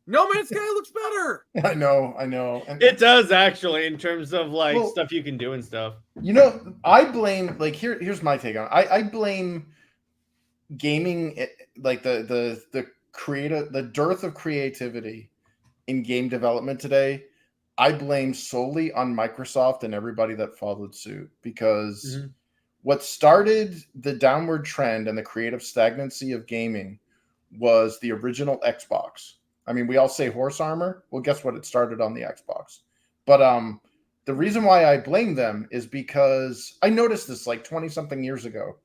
No Man's Sky looks better. I know. And it does, actually, in terms of like stuff you can do and stuff. I blame, like, here's my take on it. I blame gaming, like the dearth of creativity in game development today. I blame solely on Microsoft and everybody that followed suit, because what started the downward trend and the creative stagnancy of gaming was the original Xbox. I mean, we all say horse armor. Well, guess what? It started on the Xbox. But the reason why I blame them is because I noticed this like 20-something years ago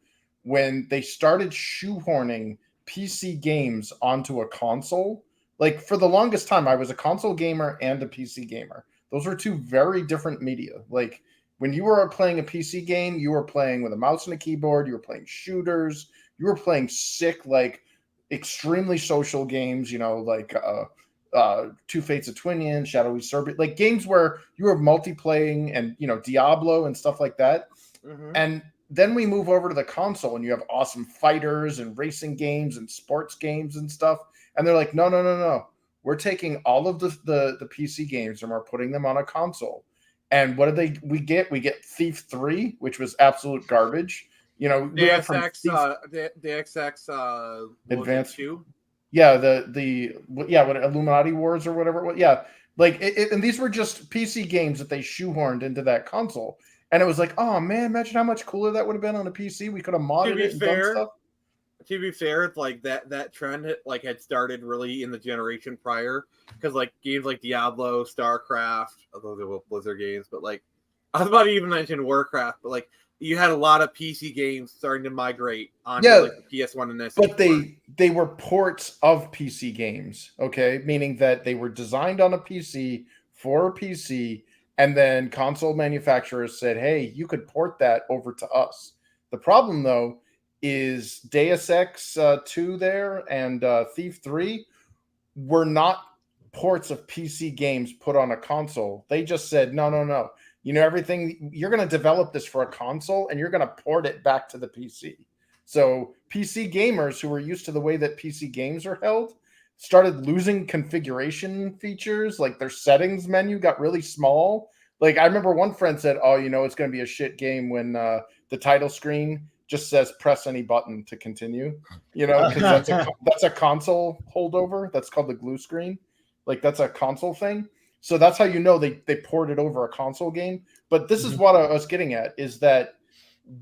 when they started shoehorning PC games onto a console. Like, for the longest time, I was a console gamer and a PC gamer. Those were two very different media. Like, when you were playing a PC game, you were playing with a mouse and a keyboard. You were playing shooters. You were playing sick, like, extremely social games, like Two Fates of Twinian, Shadowy Serpent, like games where you were multiplaying, and Diablo and stuff like that. And then we move over to the console, and you have awesome fighters and racing games and sports games and stuff. And they're like, no. We're taking all of the PC games and we're putting them on a console. And what did we get? We get Thief 3, which was absolute garbage. The XX Advanced 2. Yeah, what Illuminati Wars or whatever it was. Yeah, like and these were just PC games that they shoehorned into that console, and it was like, oh man, imagine how much cooler that would have been on a PC. We could have modded it and done stuff. To be fair, it's like that trend had started really in the generation prior, because like games like Diablo, StarCraft, although they were Blizzard games, but like I was about to even mention Warcraft, but like you had a lot of PC games starting to migrate onto like the PS1 and PS4. But they were ports of PC games, okay? Meaning that they were designed on a PC for a PC, and then console manufacturers said, hey, you could port that over to us. The problem, though, is Deus Ex 2 there and Thief 3 were not ports of PC games put on a console. They just said, no. Everything, you're going to develop this for a console and you're going to port it back to the PC. So PC gamers who were used to the way that PC games are held started losing configuration features. Like their settings menu got really small. Like I remember one friend said, oh, it's going to be a shit game when the title screen just says press any button to continue, because that's a console holdover. That's called the glue screen. Like that's a console thing. So that's how you know they poured it over a console game. But this is what I was getting at, is that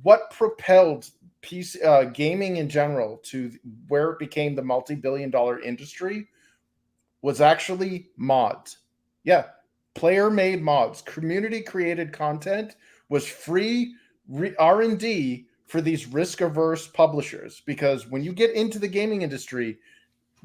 what propelled PC gaming in general to where it became the multi-billion-dollar industry was actually mods. Yeah, player-made mods, community-created content was free R&D for these risk-averse publishers. Because when you get into the gaming industry,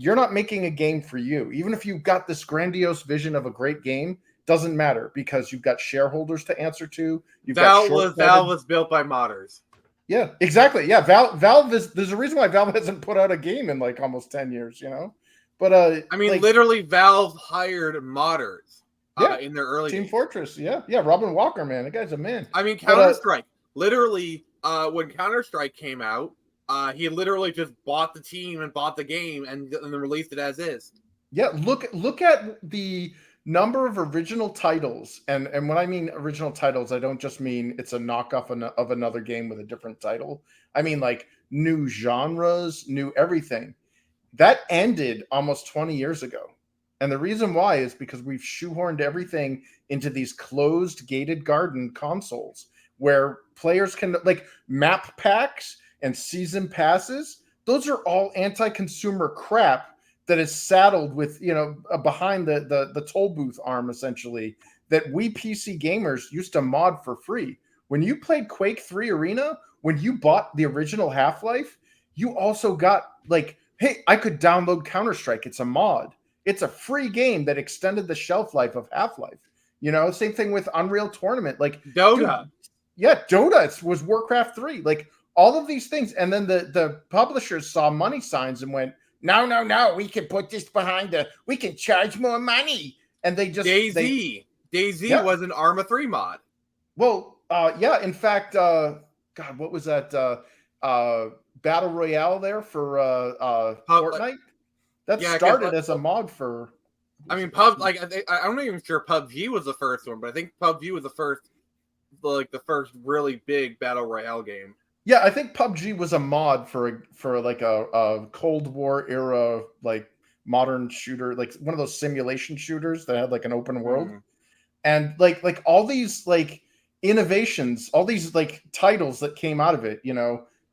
you're not making a game for you. Even if you've got this grandiose vision of a great game, doesn't matter, because you've got shareholders to answer to. Valve was built by modders. Yeah, exactly. Yeah, Valve is. There's a reason why Valve hasn't put out a game in like almost 10 years. But I mean, like, literally, Valve hired modders. In their early Team days. Fortress. Yeah, Robin Walker, man, that guy's a man. I mean, Counter-Strike. Literally, when Counter-Strike came out, he literally just bought the team and bought the game and then released it as is. Yeah, look at the number of original titles, and when I mean original titles, I don't just mean it's a knockoff of another game with a different title. I mean like new genres, new everything. That ended almost 20 years ago. And the reason why is because we've shoehorned everything into these closed gated garden consoles where players can, like, map packs and season passes. Those are all anti-consumer crap that is saddled with, behind the toll booth arm, essentially, that we PC gamers used to mod for free. When you played Quake 3 Arena, when you bought the original Half-Life, you also got, like, hey, I could download Counter-Strike. It's a mod. It's a free game that extended the shelf life of Half-Life. Same thing with Unreal Tournament. Like Dota. Dude, yeah, Dota was Warcraft 3. Like, all of these things. And then the publishers saw money signs and went, no, we can put this we can charge more money. And they just... DayZ was an Arma 3 mod. Well, yeah, in fact, God, what was that? Battle Royale there for Fortnite? That started as a mod for... I mean, I'm not even sure PUBG was the first one, but I think PUBG was the first really big Battle Royale game. Yeah, I think PUBG was a mod for like a Cold War era, like, modern shooter, like one of those simulation shooters that had like an open world. And like all these like innovations, all these like titles that came out of it,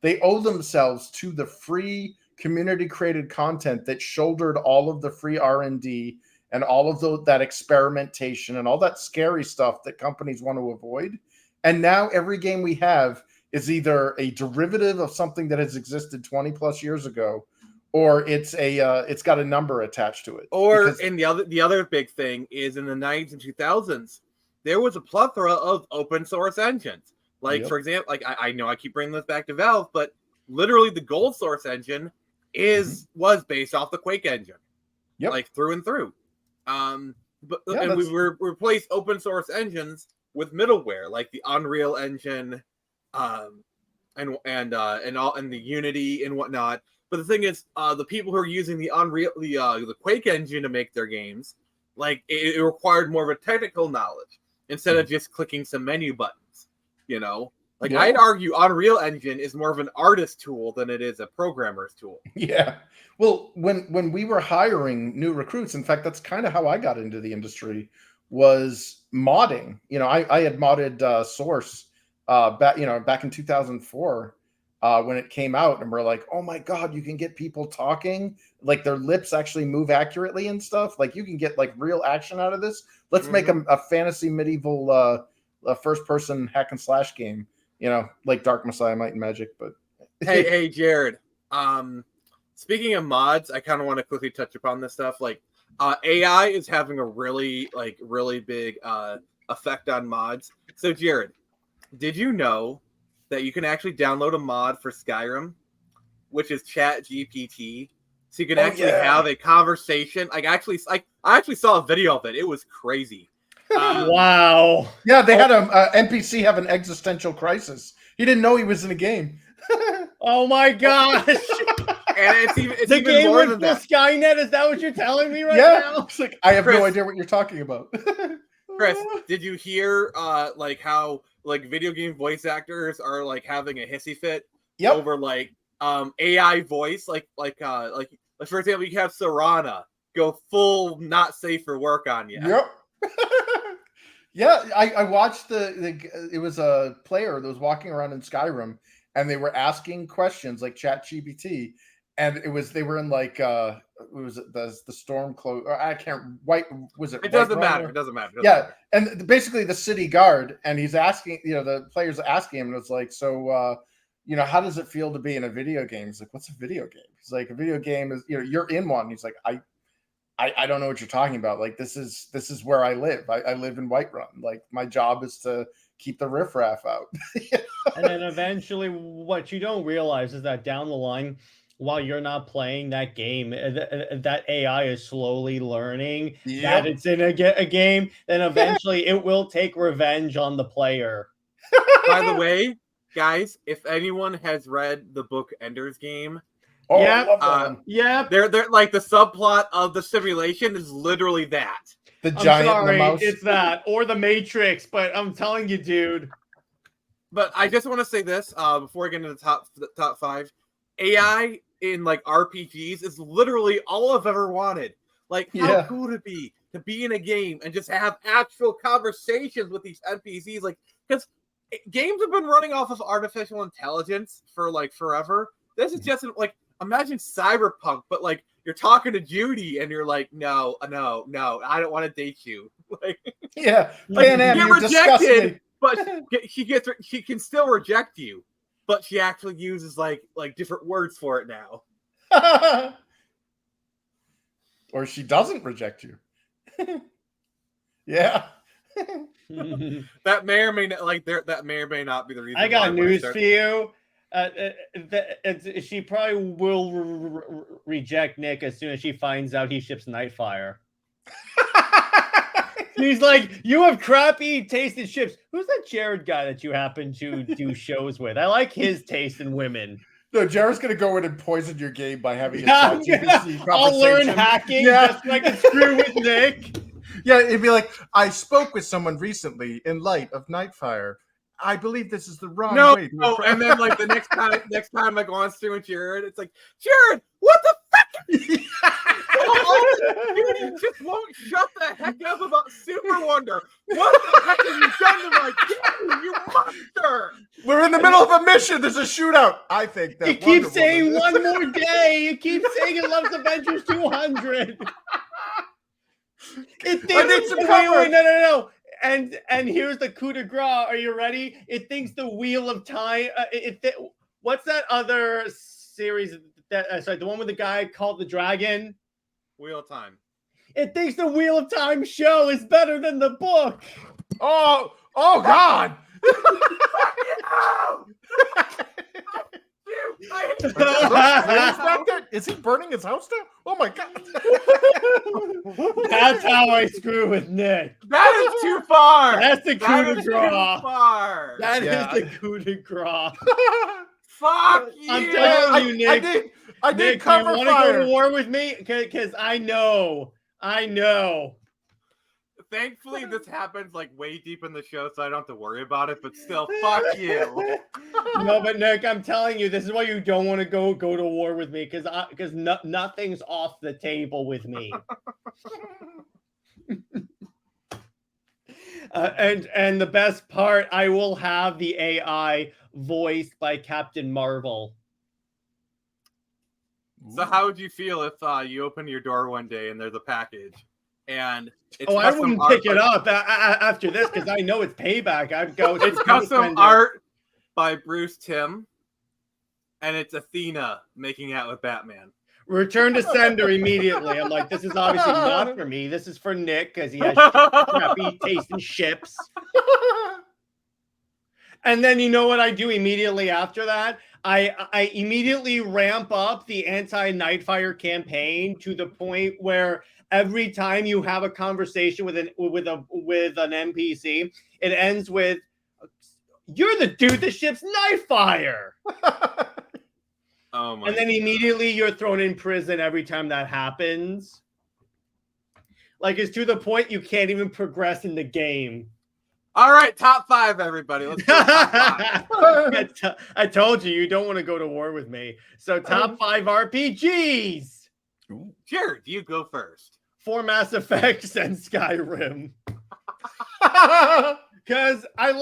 they owe themselves to the free community created content that shouldered all of the free R&D and all of that experimentation and all that scary stuff that companies want to avoid. And now every game we have is either a derivative of something that has existed 20 plus years ago, or it's got a number attached to it. And the other big thing is, in the 90s and 2000s, there was a plethora of open source engines. Like, for example, like I know I keep bringing this back to Valve, but literally the Gold Source engine was based off the Quake engine, like through and through. We replaced open source engines with middleware, like the Unreal Engine, and the Unity and whatnot. But the thing is, the people who are using the Quake engine to make their games, like it required more of a technical knowledge instead of just clicking some menu buttons. I'd argue Unreal Engine is more of an artist tool than it is a programmer's tool. Yeah. Well, when we were hiring new recruits, in fact, that's kind of how I got into the industry, was modding. I had modded Source back in 2004 when it came out, and we're like, oh my God, you can get people talking, like their lips actually move accurately and stuff. Like, you can get like real action out of this. Let's make a fantasy medieval first person hack and slash game. Like Dark Messiah, Might and Magic. But hey, Jared. Speaking of mods, I kind of want to quickly touch upon this stuff. Like, AI is having a really big effect on mods. So, Jared, did you know that you can actually download a mod for Skyrim, which is ChatGPT? So you can have a conversation. I actually saw a video of it. It was crazy. Wow. Yeah, they had a NPC have an existential crisis. He didn't know he was in a game. Oh my gosh. And it's the even game more with than the that. Skynet, is that what you're telling me right now? It's like, I have Chris, no idea what you're talking about. Chris, did you hear like how like video game voice actors are like having a hissy fit over like AI voice? Like for example, you have Serana go full not safe for work on you. Yep. Yeah, I watched it was a player that was walking around in Skyrim, and they were asking questions like ChatGPT, and they were in like it was the storm close. I can't white was it? It doesn't Whiterun matter. or- It doesn't matter. It doesn't Yeah, matter. and basically the city guard, and he's asking, the players asking him, and it's like, so, how does it feel to be in a video game? He's like, what's a video game? He's like, a video game is, you're in one. He's like, I don't know what you're talking about. Like, this is where I live. I live in Whiterun. Like, my job is to keep the riffraff out. And then eventually, what you don't realize is that down the line, while you're not playing that game, that AI is slowly learning that it's in a game. Then eventually, it will take revenge on the player. By the way, guys, if anyone has read the book Ender's Game, Oh, Yeah, I love that one. Yep. they're like the subplot of the simulation is literally that. The I'm giant and the sorry, mouse. it's that or the Matrix, but I'm telling you, dude. But I just want to say this before I get into the top 5. AI in like RPGs is literally all I've ever wanted. Like, how cool would it be to be in a game and just have actual conversations with these NPCs? Like, because games have been running off of artificial intelligence for like forever. This is just like, imagine Cyberpunk, but like you're talking to Judy and you're like, no, I don't want to date you. Like, Yeah, like, Pan Am, you're you're disgusting. rejected, but she can still reject you, but she actually uses like different words for it now. Or she doesn't reject you. Yeah. That may or may not that may or may not be the reason. I got why news for you. She probably will reject Nick as soon as she finds out he ships Nightfire. He's like, you have crappy taste in ships. Who's that Jared guy that you happen to do shows with? I like his taste in women. No, Jared's gonna go in and poison your game by having a Yeah, ChatGPT I'll learn conversation. hacking Yeah. just so I can screw with Nick. Yeah, it'd be like, I spoke with someone recently in light of Nightfire. I believe this is the wrong way. No, and then like the next time I go on stream with Jared, it's like, Jared, what the fuck? Dude, you just won't shut the heck up about Super Wonder. What the heck have you done to my game, you monster? We're in the middle of a mission. There's a shootout. I think that You keep saying one more day. You keep saying it loves Avengers 200. It thinks wait, no. And here's the coup de grace. Are you ready? It thinks the Wheel of Time. What's that other series? Sorry, the one with the guy called the Dragon. Wheel of Time. It thinks the Wheel of Time show is better than the book. Oh God! Is he burning his house down? Oh my God! That's how I screw with Nick. That is too far. That's the coup de Too grace. far. That is the coup de grace. Fuck you. I'm telling you, Nick. I did Nick, cover you want to fire. go to war with me? Because I know. Thankfully, this happens like way deep in the show, so I don't have to worry about it. But still, fuck you. No, but Nick, I'm telling you, this is why you don't want to go to war with me, because nothing's off the table with me. And the best part, I will have the AI voiced by Captain Marvel. So how would you feel if you open your door one day and there's a package, and it's I custom wouldn't art, pick it up after this because I know it's payback. I'd go. It's custom art by Bruce Timm, and it's Athena making out with Batman. Return to sender immediately. I'm like, this is obviously not for me. This is for Nick because he has crappy taste in ships. And then you know what I do immediately after that? I immediately ramp up the anti-Nightfire campaign to the point where every time you have a conversation with an NPC, it ends with, "You're the dude that ships Nightfire." Oh my! And then immediately you're thrown in prison every time that happens. Like, it's to the point you can't even progress in the game. All right, top 5, everybody. Let's go top 5. I told you, you don't want to go to war with me. So top 5 RPGs. Jared, you go first. for Mass Effect and Skyrim. Because I've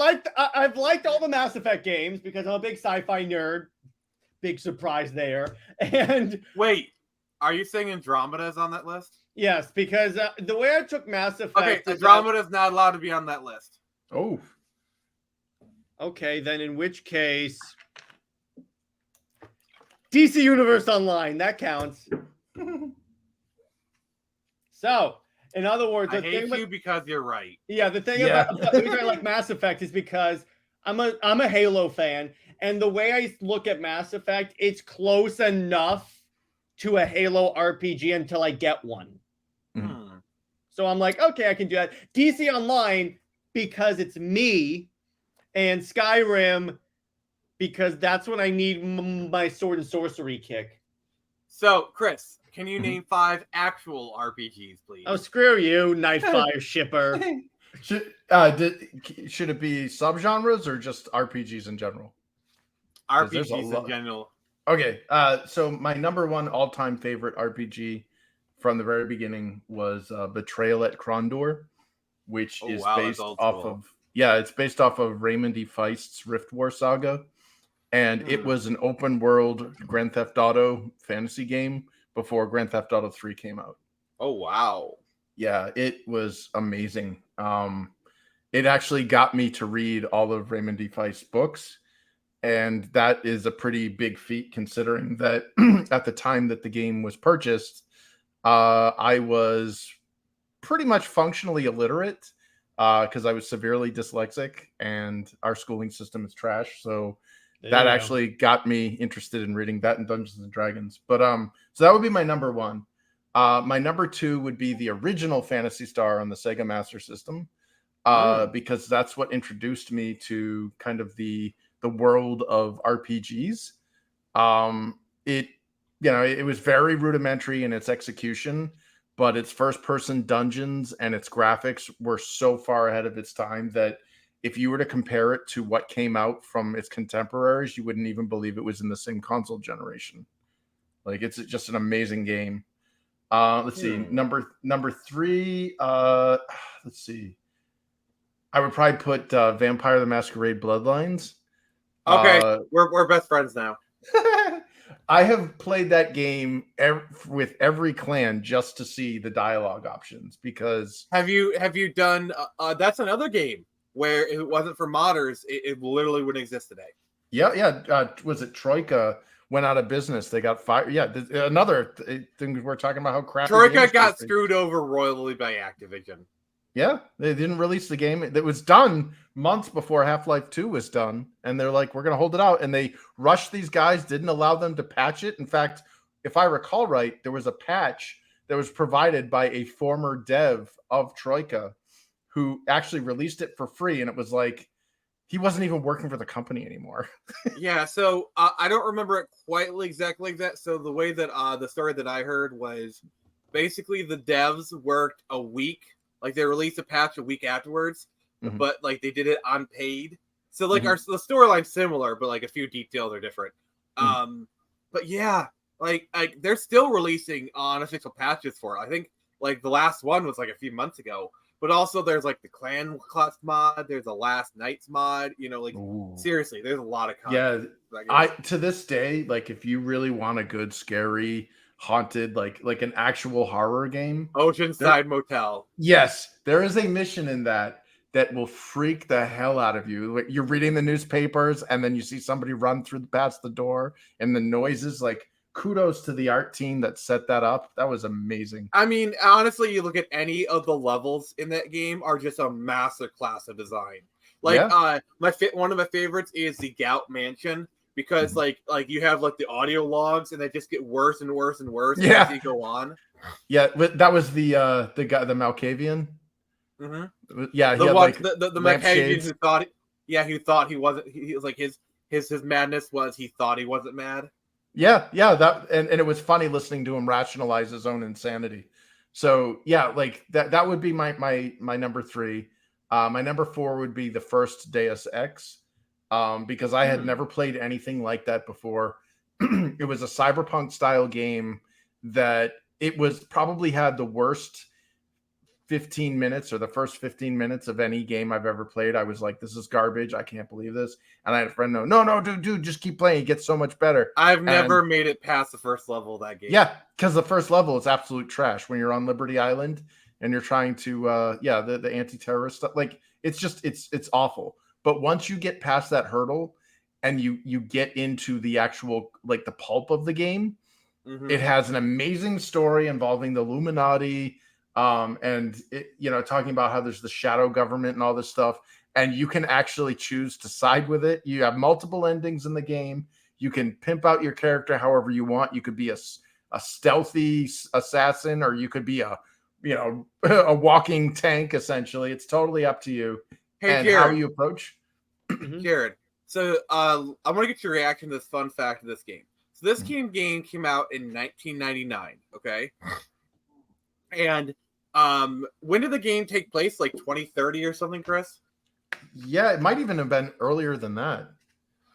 liked all the Mass Effect games because I'm a big sci-fi nerd. Big surprise there. And wait, are you saying Andromeda is on that list? yes, because the way I took Mass Effect. Okay, Andromeda is not allowed to be on that list. Oh. Okay, then in which case, DC Universe Online, that counts. So, in other words, I hate you because you're right. Yeah, the thing about the reason I like Mass Effect is because I'm a Halo fan, and the way I look at Mass Effect, it's close enough to a Halo RPG until I get one. Hmm. So I'm like, okay, I can do that. DC Online because it's me, and Skyrim because that's when I need my sword and sorcery kick. So, Chris, can you name 5 actual RPGs, please? Oh, screw you, Nightfire shipper. Should it be subgenres or just RPGs in general? RPGs in general. Okay, so my number one all-time favorite RPG from the very beginning was Betrayal at Krondor, which is based off of it's based off of Raymond E. Feist's Rift War saga, and it was an open world Grand Theft Auto fantasy game before Grand Theft Auto 3 came out. Oh wow. Yeah, it was amazing. It actually got me to read all of Raymond D. Feist's books, and that is a pretty big feat considering that at the time that the game was purchased, I was pretty much functionally illiterate because I was severely dyslexic, and our schooling system is trash. So that actually got me interested in reading that and Dungeons and Dragons. But so that would be my number one. My number 2 would be the original Phantasy Star on the Sega Master System, because that's what introduced me to kind of the world of RPGs. It was very rudimentary in its execution, but its first-person dungeons and its graphics were so far ahead of its time that if you were to compare it to what came out from its contemporaries, you wouldn't even believe it was in the same console generation. Like, it's just an amazing game. Let's see. Number 3. Let's see. I would probably put Vampire the Masquerade Bloodlines. Okay, we're best friends now. I have played that game with every clan just to see the dialogue options because. Have you done? That's another game where if it wasn't for modders, it literally wouldn't exist today. Yeah. Was it Troika went out of business? They got fired. Yeah, another thing we're talking about how crappy. Troika got screwed over royally by Activision. Yeah, they didn't release the game. It was done months before Half-Life 2 was done. And they're like, we're going to hold it out. And they rushed these guys, didn't allow them to patch it. In fact, if I recall right, there was a patch that was provided by a former dev of Troika who actually released it for free. And it was like, he wasn't even working for the company anymore. Yeah, so I don't remember it quite exactly like that. So the way that the story that I heard was basically the devs worked a week. Like they released a patch a week afterwards, but like they did it unpaid. So like the storyline's similar, but like a few details are different. But yeah, like they're still releasing unofficial patches for it. I think like the last one was like a few months ago. But also there's like the Clan Class mod, there's a Last Nights mod, seriously, there's a lot of content. Yeah, to this day, like if you really want a good scary haunted like an actual horror game, Oceanside Motel. Yes, there is a mission in that will freak the hell out of you. You're reading the newspapers and then you see somebody run past the door and the noises. Like, kudos to the art team that set that up. That was amazing. I mean, honestly, you look at any of the levels in that game are just a master class of design. Like, one of my favorites is the Gout Mansion. Because like you have like the audio logs and they just get worse and worse and worse as you go on. Yeah, but that was the guy, the Malkavian. Yeah, the Malkavian who thought he wasn't. He was like his madness was he thought he wasn't mad. Yeah, that and it was funny listening to him rationalize his own insanity. So yeah, like that would be my number 3. My number 4 would be the first Deus Ex. Because I had never played anything like that before. It was a cyberpunk style game that it was probably had the worst 15 minutes or the first 15 minutes of any game I've ever played, I was like, this is garbage. I can't believe this. And I had a friend no, dude, just keep playing. It gets so much better. I've never made it past the first level of that game. Yeah, because the first level is absolute trash when you're on Liberty Island and you're trying to the anti-terrorist stuff. Like it's awful. But once you get past that hurdle and you get into the actual like the pulp of the game, it has an amazing story involving the Illuminati. And it, talking about how there's the shadow government and all this stuff, and you can actually choose to side with it. You have multiple endings in the game. You can pimp out your character however you want. You could be a stealthy assassin, or you could be a walking tank. Essentially, it's totally up to you. Hey, and Jared. how you approach. Jared, so I want to get your reaction to this fun fact of this game. So this game came out in 1999. Okay, and when did the game take place? Like 2030 or something, Chris? Yeah, it might even have been earlier than that.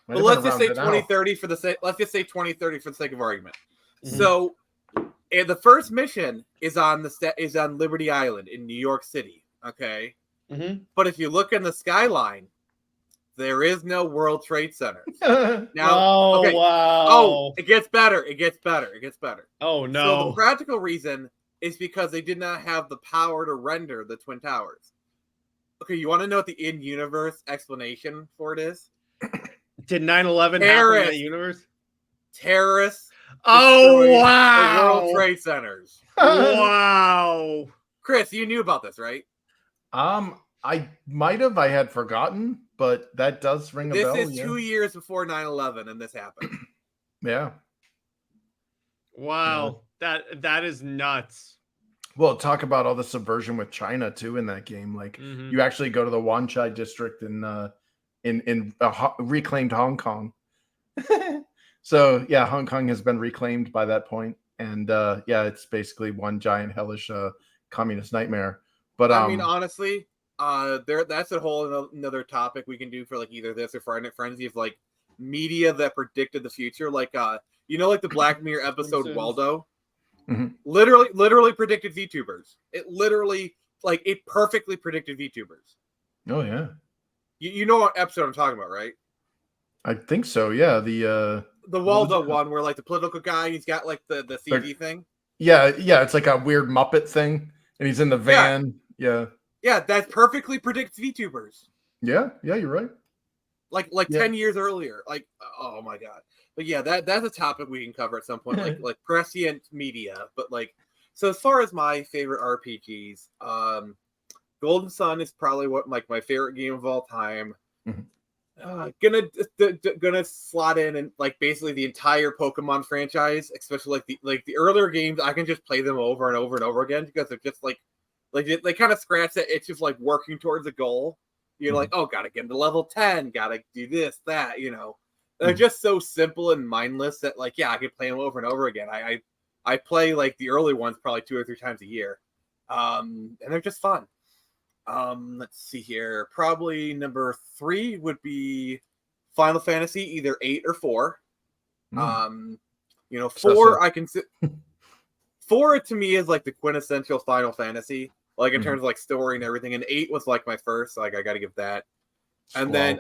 But let's just say 2030 for the sake. Let's just say 2030 for the sake of argument. So, the first mission is on Liberty Island in New York City. Okay, but if you look in the skyline, there is no World Trade Center. Now, wow! Oh, it gets better. It gets better. It gets better. Oh no! So the practical reason is because they did not have the power to render the Twin Towers. Okay, you want to know what the in-universe explanation for it is? Did 9/11 happen in the universe? Terrorists. Oh wow! The World Trade Centers. Wow! Chris, you knew about this, right? I might have. I had forgotten, but that does ring a bell. This is 2 years before 9/11, and this happened. Yeah. Wow, that is nuts. Well, talk about all the subversion with China too in that game. Like you actually go to the Wanchai district in reclaimed Hong Kong. So yeah, Hong Kong has been reclaimed by that point, and it's basically one giant hellish communist nightmare. But I mean, honestly, that's a whole another topic we can do for like either this or Friday Frenzy of like media that predicted the future, like like the Black Mirror episode Waldo. Literally predicted VTubers. It literally it perfectly predicted VTubers. Oh yeah. You know what episode I'm talking about, right? I think so. Yeah, the Waldo one where like the political guy, he's got like the CD thing. Yeah, it's like a weird Muppet thing, and he's in the van. Yeah, that perfectly predicts VTubers. Yeah, you're right. Like 10 years earlier. Like, oh my god. But yeah, that's a topic we can cover at some point, like prescient media. But like, so as far as my favorite RPGs, Golden Sun is probably my favorite game of all time. Gonna slot in and like basically the entire Pokemon franchise, especially like the earlier games. I can just play them over and over and over again because they're just like they kind of scratch that. It's just like working towards a goal. You're like, oh, gotta get to level 10, gotta do this, that, They're just so simple and mindless that I could play them over and over again. I play like the early ones probably 2 or 3 times a year. And they're just fun. Let's see here. Probably number 3 would be Final Fantasy, either 8 or 4. 4 I can 4 to me is like the quintessential Final Fantasy, like in terms of like story and everything. And 8 was like my first, so I got to give that. And then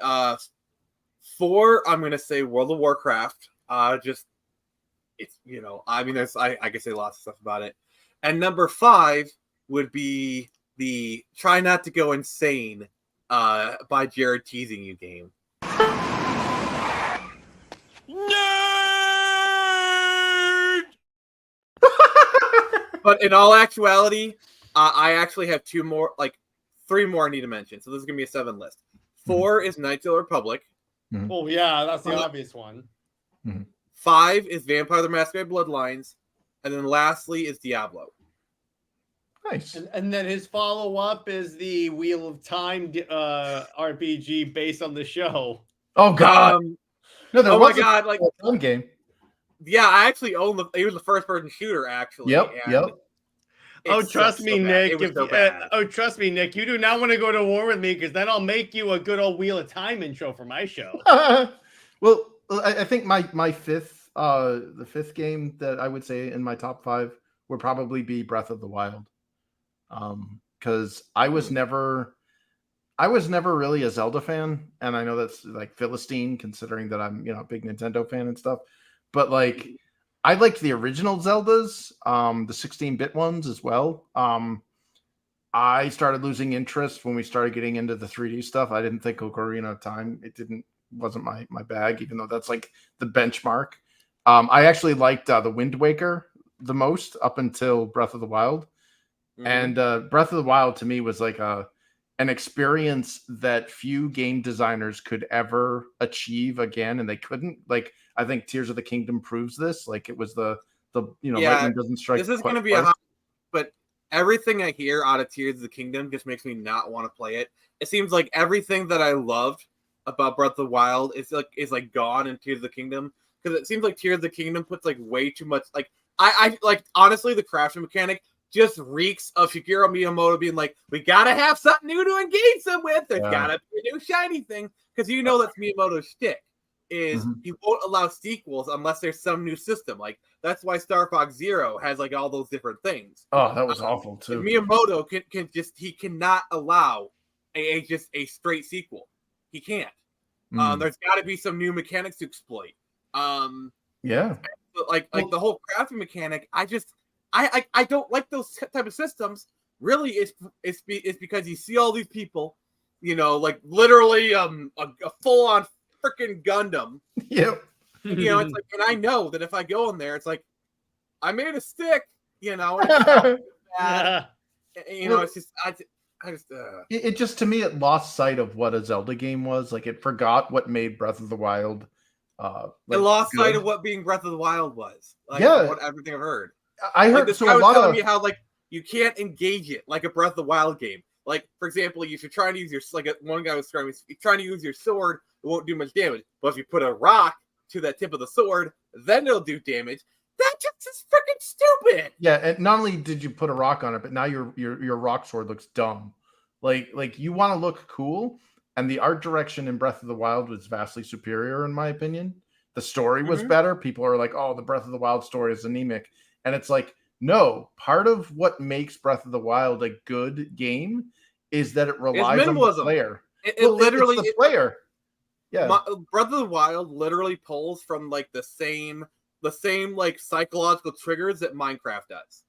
4, I'm gonna say World of Warcraft. It's there's I can say lots of stuff about it. And number 5 would be the Try Not to Go Insane by Jared Teasing You game. Nerd! But in all actuality, I actually have 3 more I need to mention. So this is gonna be a 7 list. 4 is Knights of the Republic. Oh yeah, that's the obvious one. 5 is Vampire the Masquerade Bloodlines, and then lastly is Diablo. Nice. And then his follow-up is the Wheel of Time RPG based on the show. Oh god. No, there was my god, like one game. Yeah, I actually own it was the first-person shooter actually. Yep. Oh, trust me, Nick. Trust me, Nick. You do not want to go to war with me because then I'll make you a good old Wheel of Time intro for my show. Well, I think my fifth, the 5th game that I would say in my top 5 would probably be Breath of the Wild. because I was never really a Zelda fan, and I know that's like Philistine, considering that I'm a big Nintendo fan and stuff. But like, I liked the original Zeldas, the 16-bit ones as well. I started losing interest when we started getting into the 3D stuff. I didn't think Ocarina of Time, wasn't my bag, even though that's like the benchmark. I actually liked the Wind Waker the most up until Breath of the Wild. And Breath of the Wild to me was like an experience that few game designers could ever achieve again, and they couldn't. Like, I think Tears of the Kingdom proves this. Like, it was the lightning doesn't strike. This is going to be but everything I hear out of Tears of the Kingdom just makes me not want to play it. It seems like everything that I loved about Breath of the Wild is gone in Tears of the Kingdom, because it seems like Tears of the Kingdom puts like way too much. Like, I like, honestly, the crafting mechanic just reeks of Shigeru Miyamoto being like, we gotta have something new to engage them with. There's gotta be a new shiny thing, because that's Miyamoto's shtick. Is he won't allow sequels unless there's some new system. Like, that's why Star Fox Zero has like all those different things. Oh, that was awful too. Miyamoto he cannot allow a straight sequel. He can't. There's got to be some new mechanics to exploit. Like the whole crafting mechanic. I don't like those type of systems. Really, it's because you see all these people, like literally a full on freaking Gundam. Yep. It's like, and I know that if I go in there, it's like, I made a stick. It's bad. It's just it just, to me, it lost sight of what a Zelda game was. Like, it forgot what made Breath of the Wild. It lost sight of what being Breath of the Wild was. Like, what everything I've heard. I heard this guy was telling me how like you can't engage it like a Breath of the Wild game. Like, for example, if you're trying to use one guy was trying to use your sword, it won't do much damage. But if you put a rock to that tip of the sword, then it'll do damage. That just is freaking stupid. Yeah, and not only did you put a rock on it, but now your rock sword looks dumb. Like you want to look cool, and the art direction in Breath of the Wild was vastly superior, in my opinion. The story was better. People are like, "Oh, the Breath of the Wild story is anemic," and it's like, no. Part of what makes Breath of the Wild a good game is that it relies on the player. Literally, it's the player. Yeah, Breath of the Wild literally pulls from like the same like psychological triggers that Minecraft does.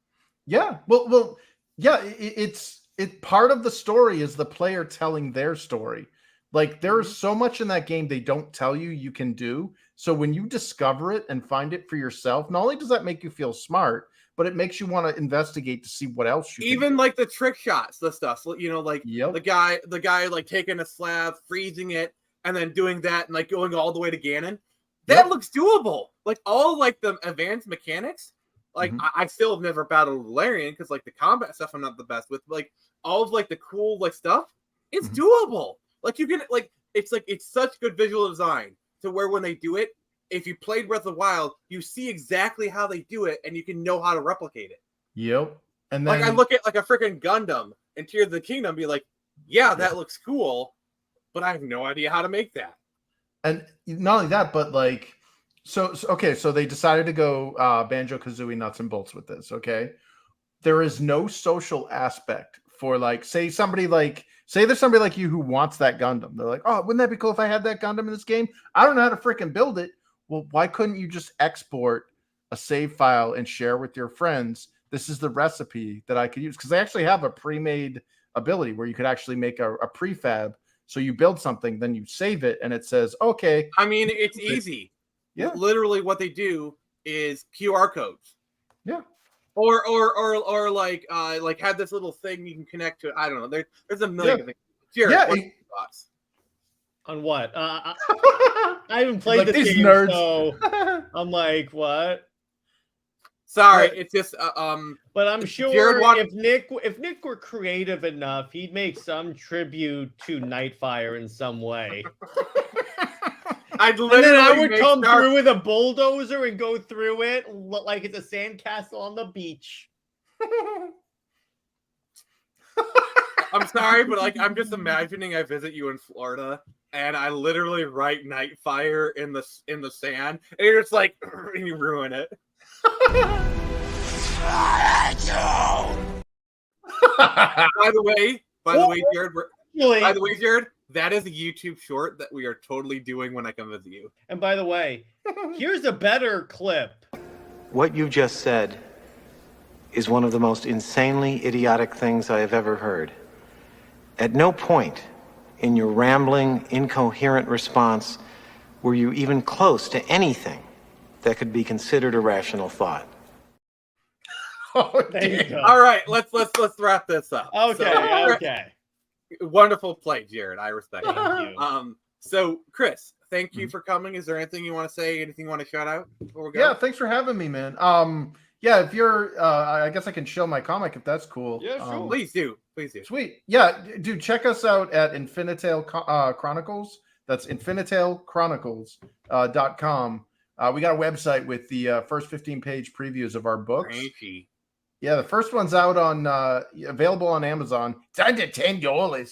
Yeah, well, yeah. It's part of the story is the player telling their story. Like, there's so much in that game they don't tell you can do. So when you discover it and find it for yourself, not only does that make you feel smart, but it makes you want to investigate to see what else you even can do. Like the trick shots, the stuff. So, like the guy like taking a slab, freezing it, and then doing that and like going all the way to Ganon. That looks doable. Like, all like the advanced mechanics. Like, I still have never battled Valerian because like the combat stuff I'm not the best with. But, like, all of like the cool like stuff, it's doable. Like, you can it's such good visual design to where when they do it, if you played Breath of the Wild, you see exactly how they do it and you can know how to replicate it. Yep. And then, like, I look at like a freaking Gundam in Tears of the Kingdom and be like, yeah, that looks cool, but I have no idea how to make that. And not only that, but like, so they decided to go Banjo-Kazooie nuts and bolts with this. Okay. There is no social aspect for, like, say there's somebody like you who wants that Gundam. They're like, oh, wouldn't that be cool if I had that Gundam in this game? I don't know how to freaking build it. Well, why couldn't you just export a save file and share with your friends? This is the recipe that I could use, because they actually have a pre-made ability where you could actually make a prefab. So you build something, then you save it, and it says, okay. I mean, it's easy. Yeah. Literally what they do is QR codes. Yeah. Or like have this little thing you can connect to. I don't know. There's a million things. Jared, thoughts? On what? I haven't played like, this game, nerds. So I'm like, what? Sorry, it's just But I'm sure if Nick were creative enough, he'd make some tribute to Nightfire in some way. I would come through with a bulldozer and go through it like it's a sandcastle on the beach. I'm sorry, but like, I'm just imagining I visit you in Florida and I literally write Nightfire in the sand, and you're just like, and you ruin it. By the way, Jared, Really? by the way, Jared, that is a YouTube short that we are totally doing when I come visit you. And by the way, here's a better clip. What you just said is one of the most insanely idiotic things I have ever heard. At no point in your rambling, incoherent response were you even close to anything that could be considered a rational thought. Oh, There you go. All right, let's wrap this up. Okay, So, okay. Wonderful play, Jared. I respect it. Thank you. So Chris, thank you for coming. Is there anything you want to say? Anything you want to shout out before we go? Yeah, thanks for having me, man. Yeah, if you're, I guess I can show my comic if that's cool. Yeah, sure. Please do. Sweet. Yeah, dude, check us out at Infinitail Chronicles. That's InfinitailChronicles.com. We got a website with the first 15-page previews of our books. Crunchy. Yeah, the first one's out on available on Amazon. It's under $10.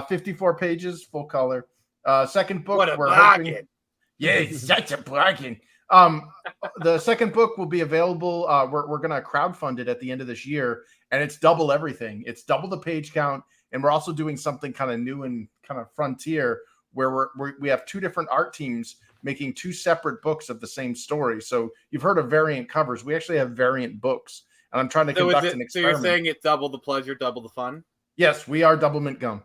54 pages, full color. Second book, What a we're bargain. hoping. Yeah, it's such a bargain. The second book will be available. We're going to crowdfund it at the end of this year, and it's double everything. It's double the page count, and we're also doing something kind of new and kind of frontier, where we have two different art teams making two separate books of the same story. So you've heard of variant covers. We actually have variant books, and I'm trying to conduct an So experiment. you're saying it's double the pleasure, double the fun? Yes, we are double mint gum.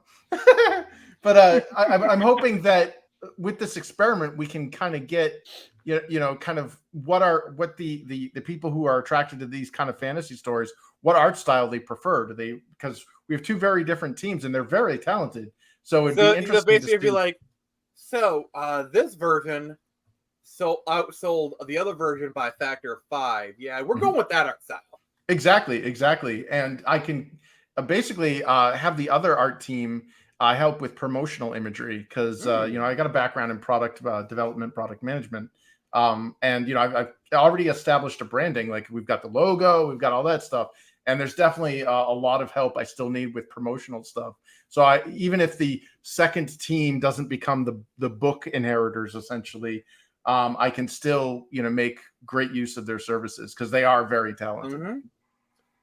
But I'm hoping that with this experiment, we can kind of get, kind of what the people who are attracted to these kind of fantasy stories, what art style they prefer. Do they, because we have two very different teams and they're very talented. So it'd be interesting. So basically, to if you're see. like, this version outsold the other version by a factor of 5. Yeah, we're going with that art style. Exactly. And I can basically have the other art team help with promotional imagery because I got a background in product development, product management, and I've already established a branding. Like we've got the logo, we've got all that stuff, and there's definitely a lot of help I still need with promotional stuff. So even if the second team doesn't become the book inheritors, essentially, I can still make great use of their services because they are very talented. Mm-hmm.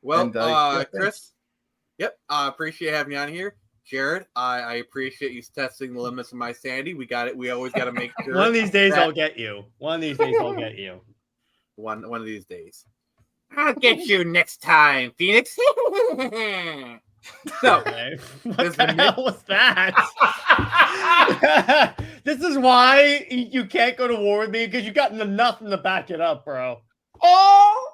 Well, And, Chris, yep, I appreciate having you on here. Jared, I appreciate you testing the limits of my sanity. We got it. We always got to make sure. One of these days I'll get you. One of these days I'll get you. One of these days. I'll get you next time, Phoenix. So, Okay. What the hell was that? This is why you can't go to war with me, because you got nothing to back it up, bro. oh!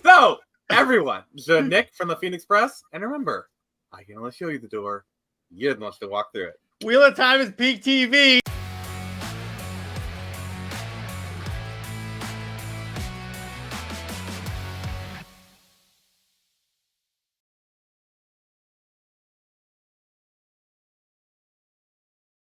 So, everyone, this is Nick from the Phoenix Press, and remember, I can only show you the door. You're the one to walk through it. Wheel of Time is peak TV.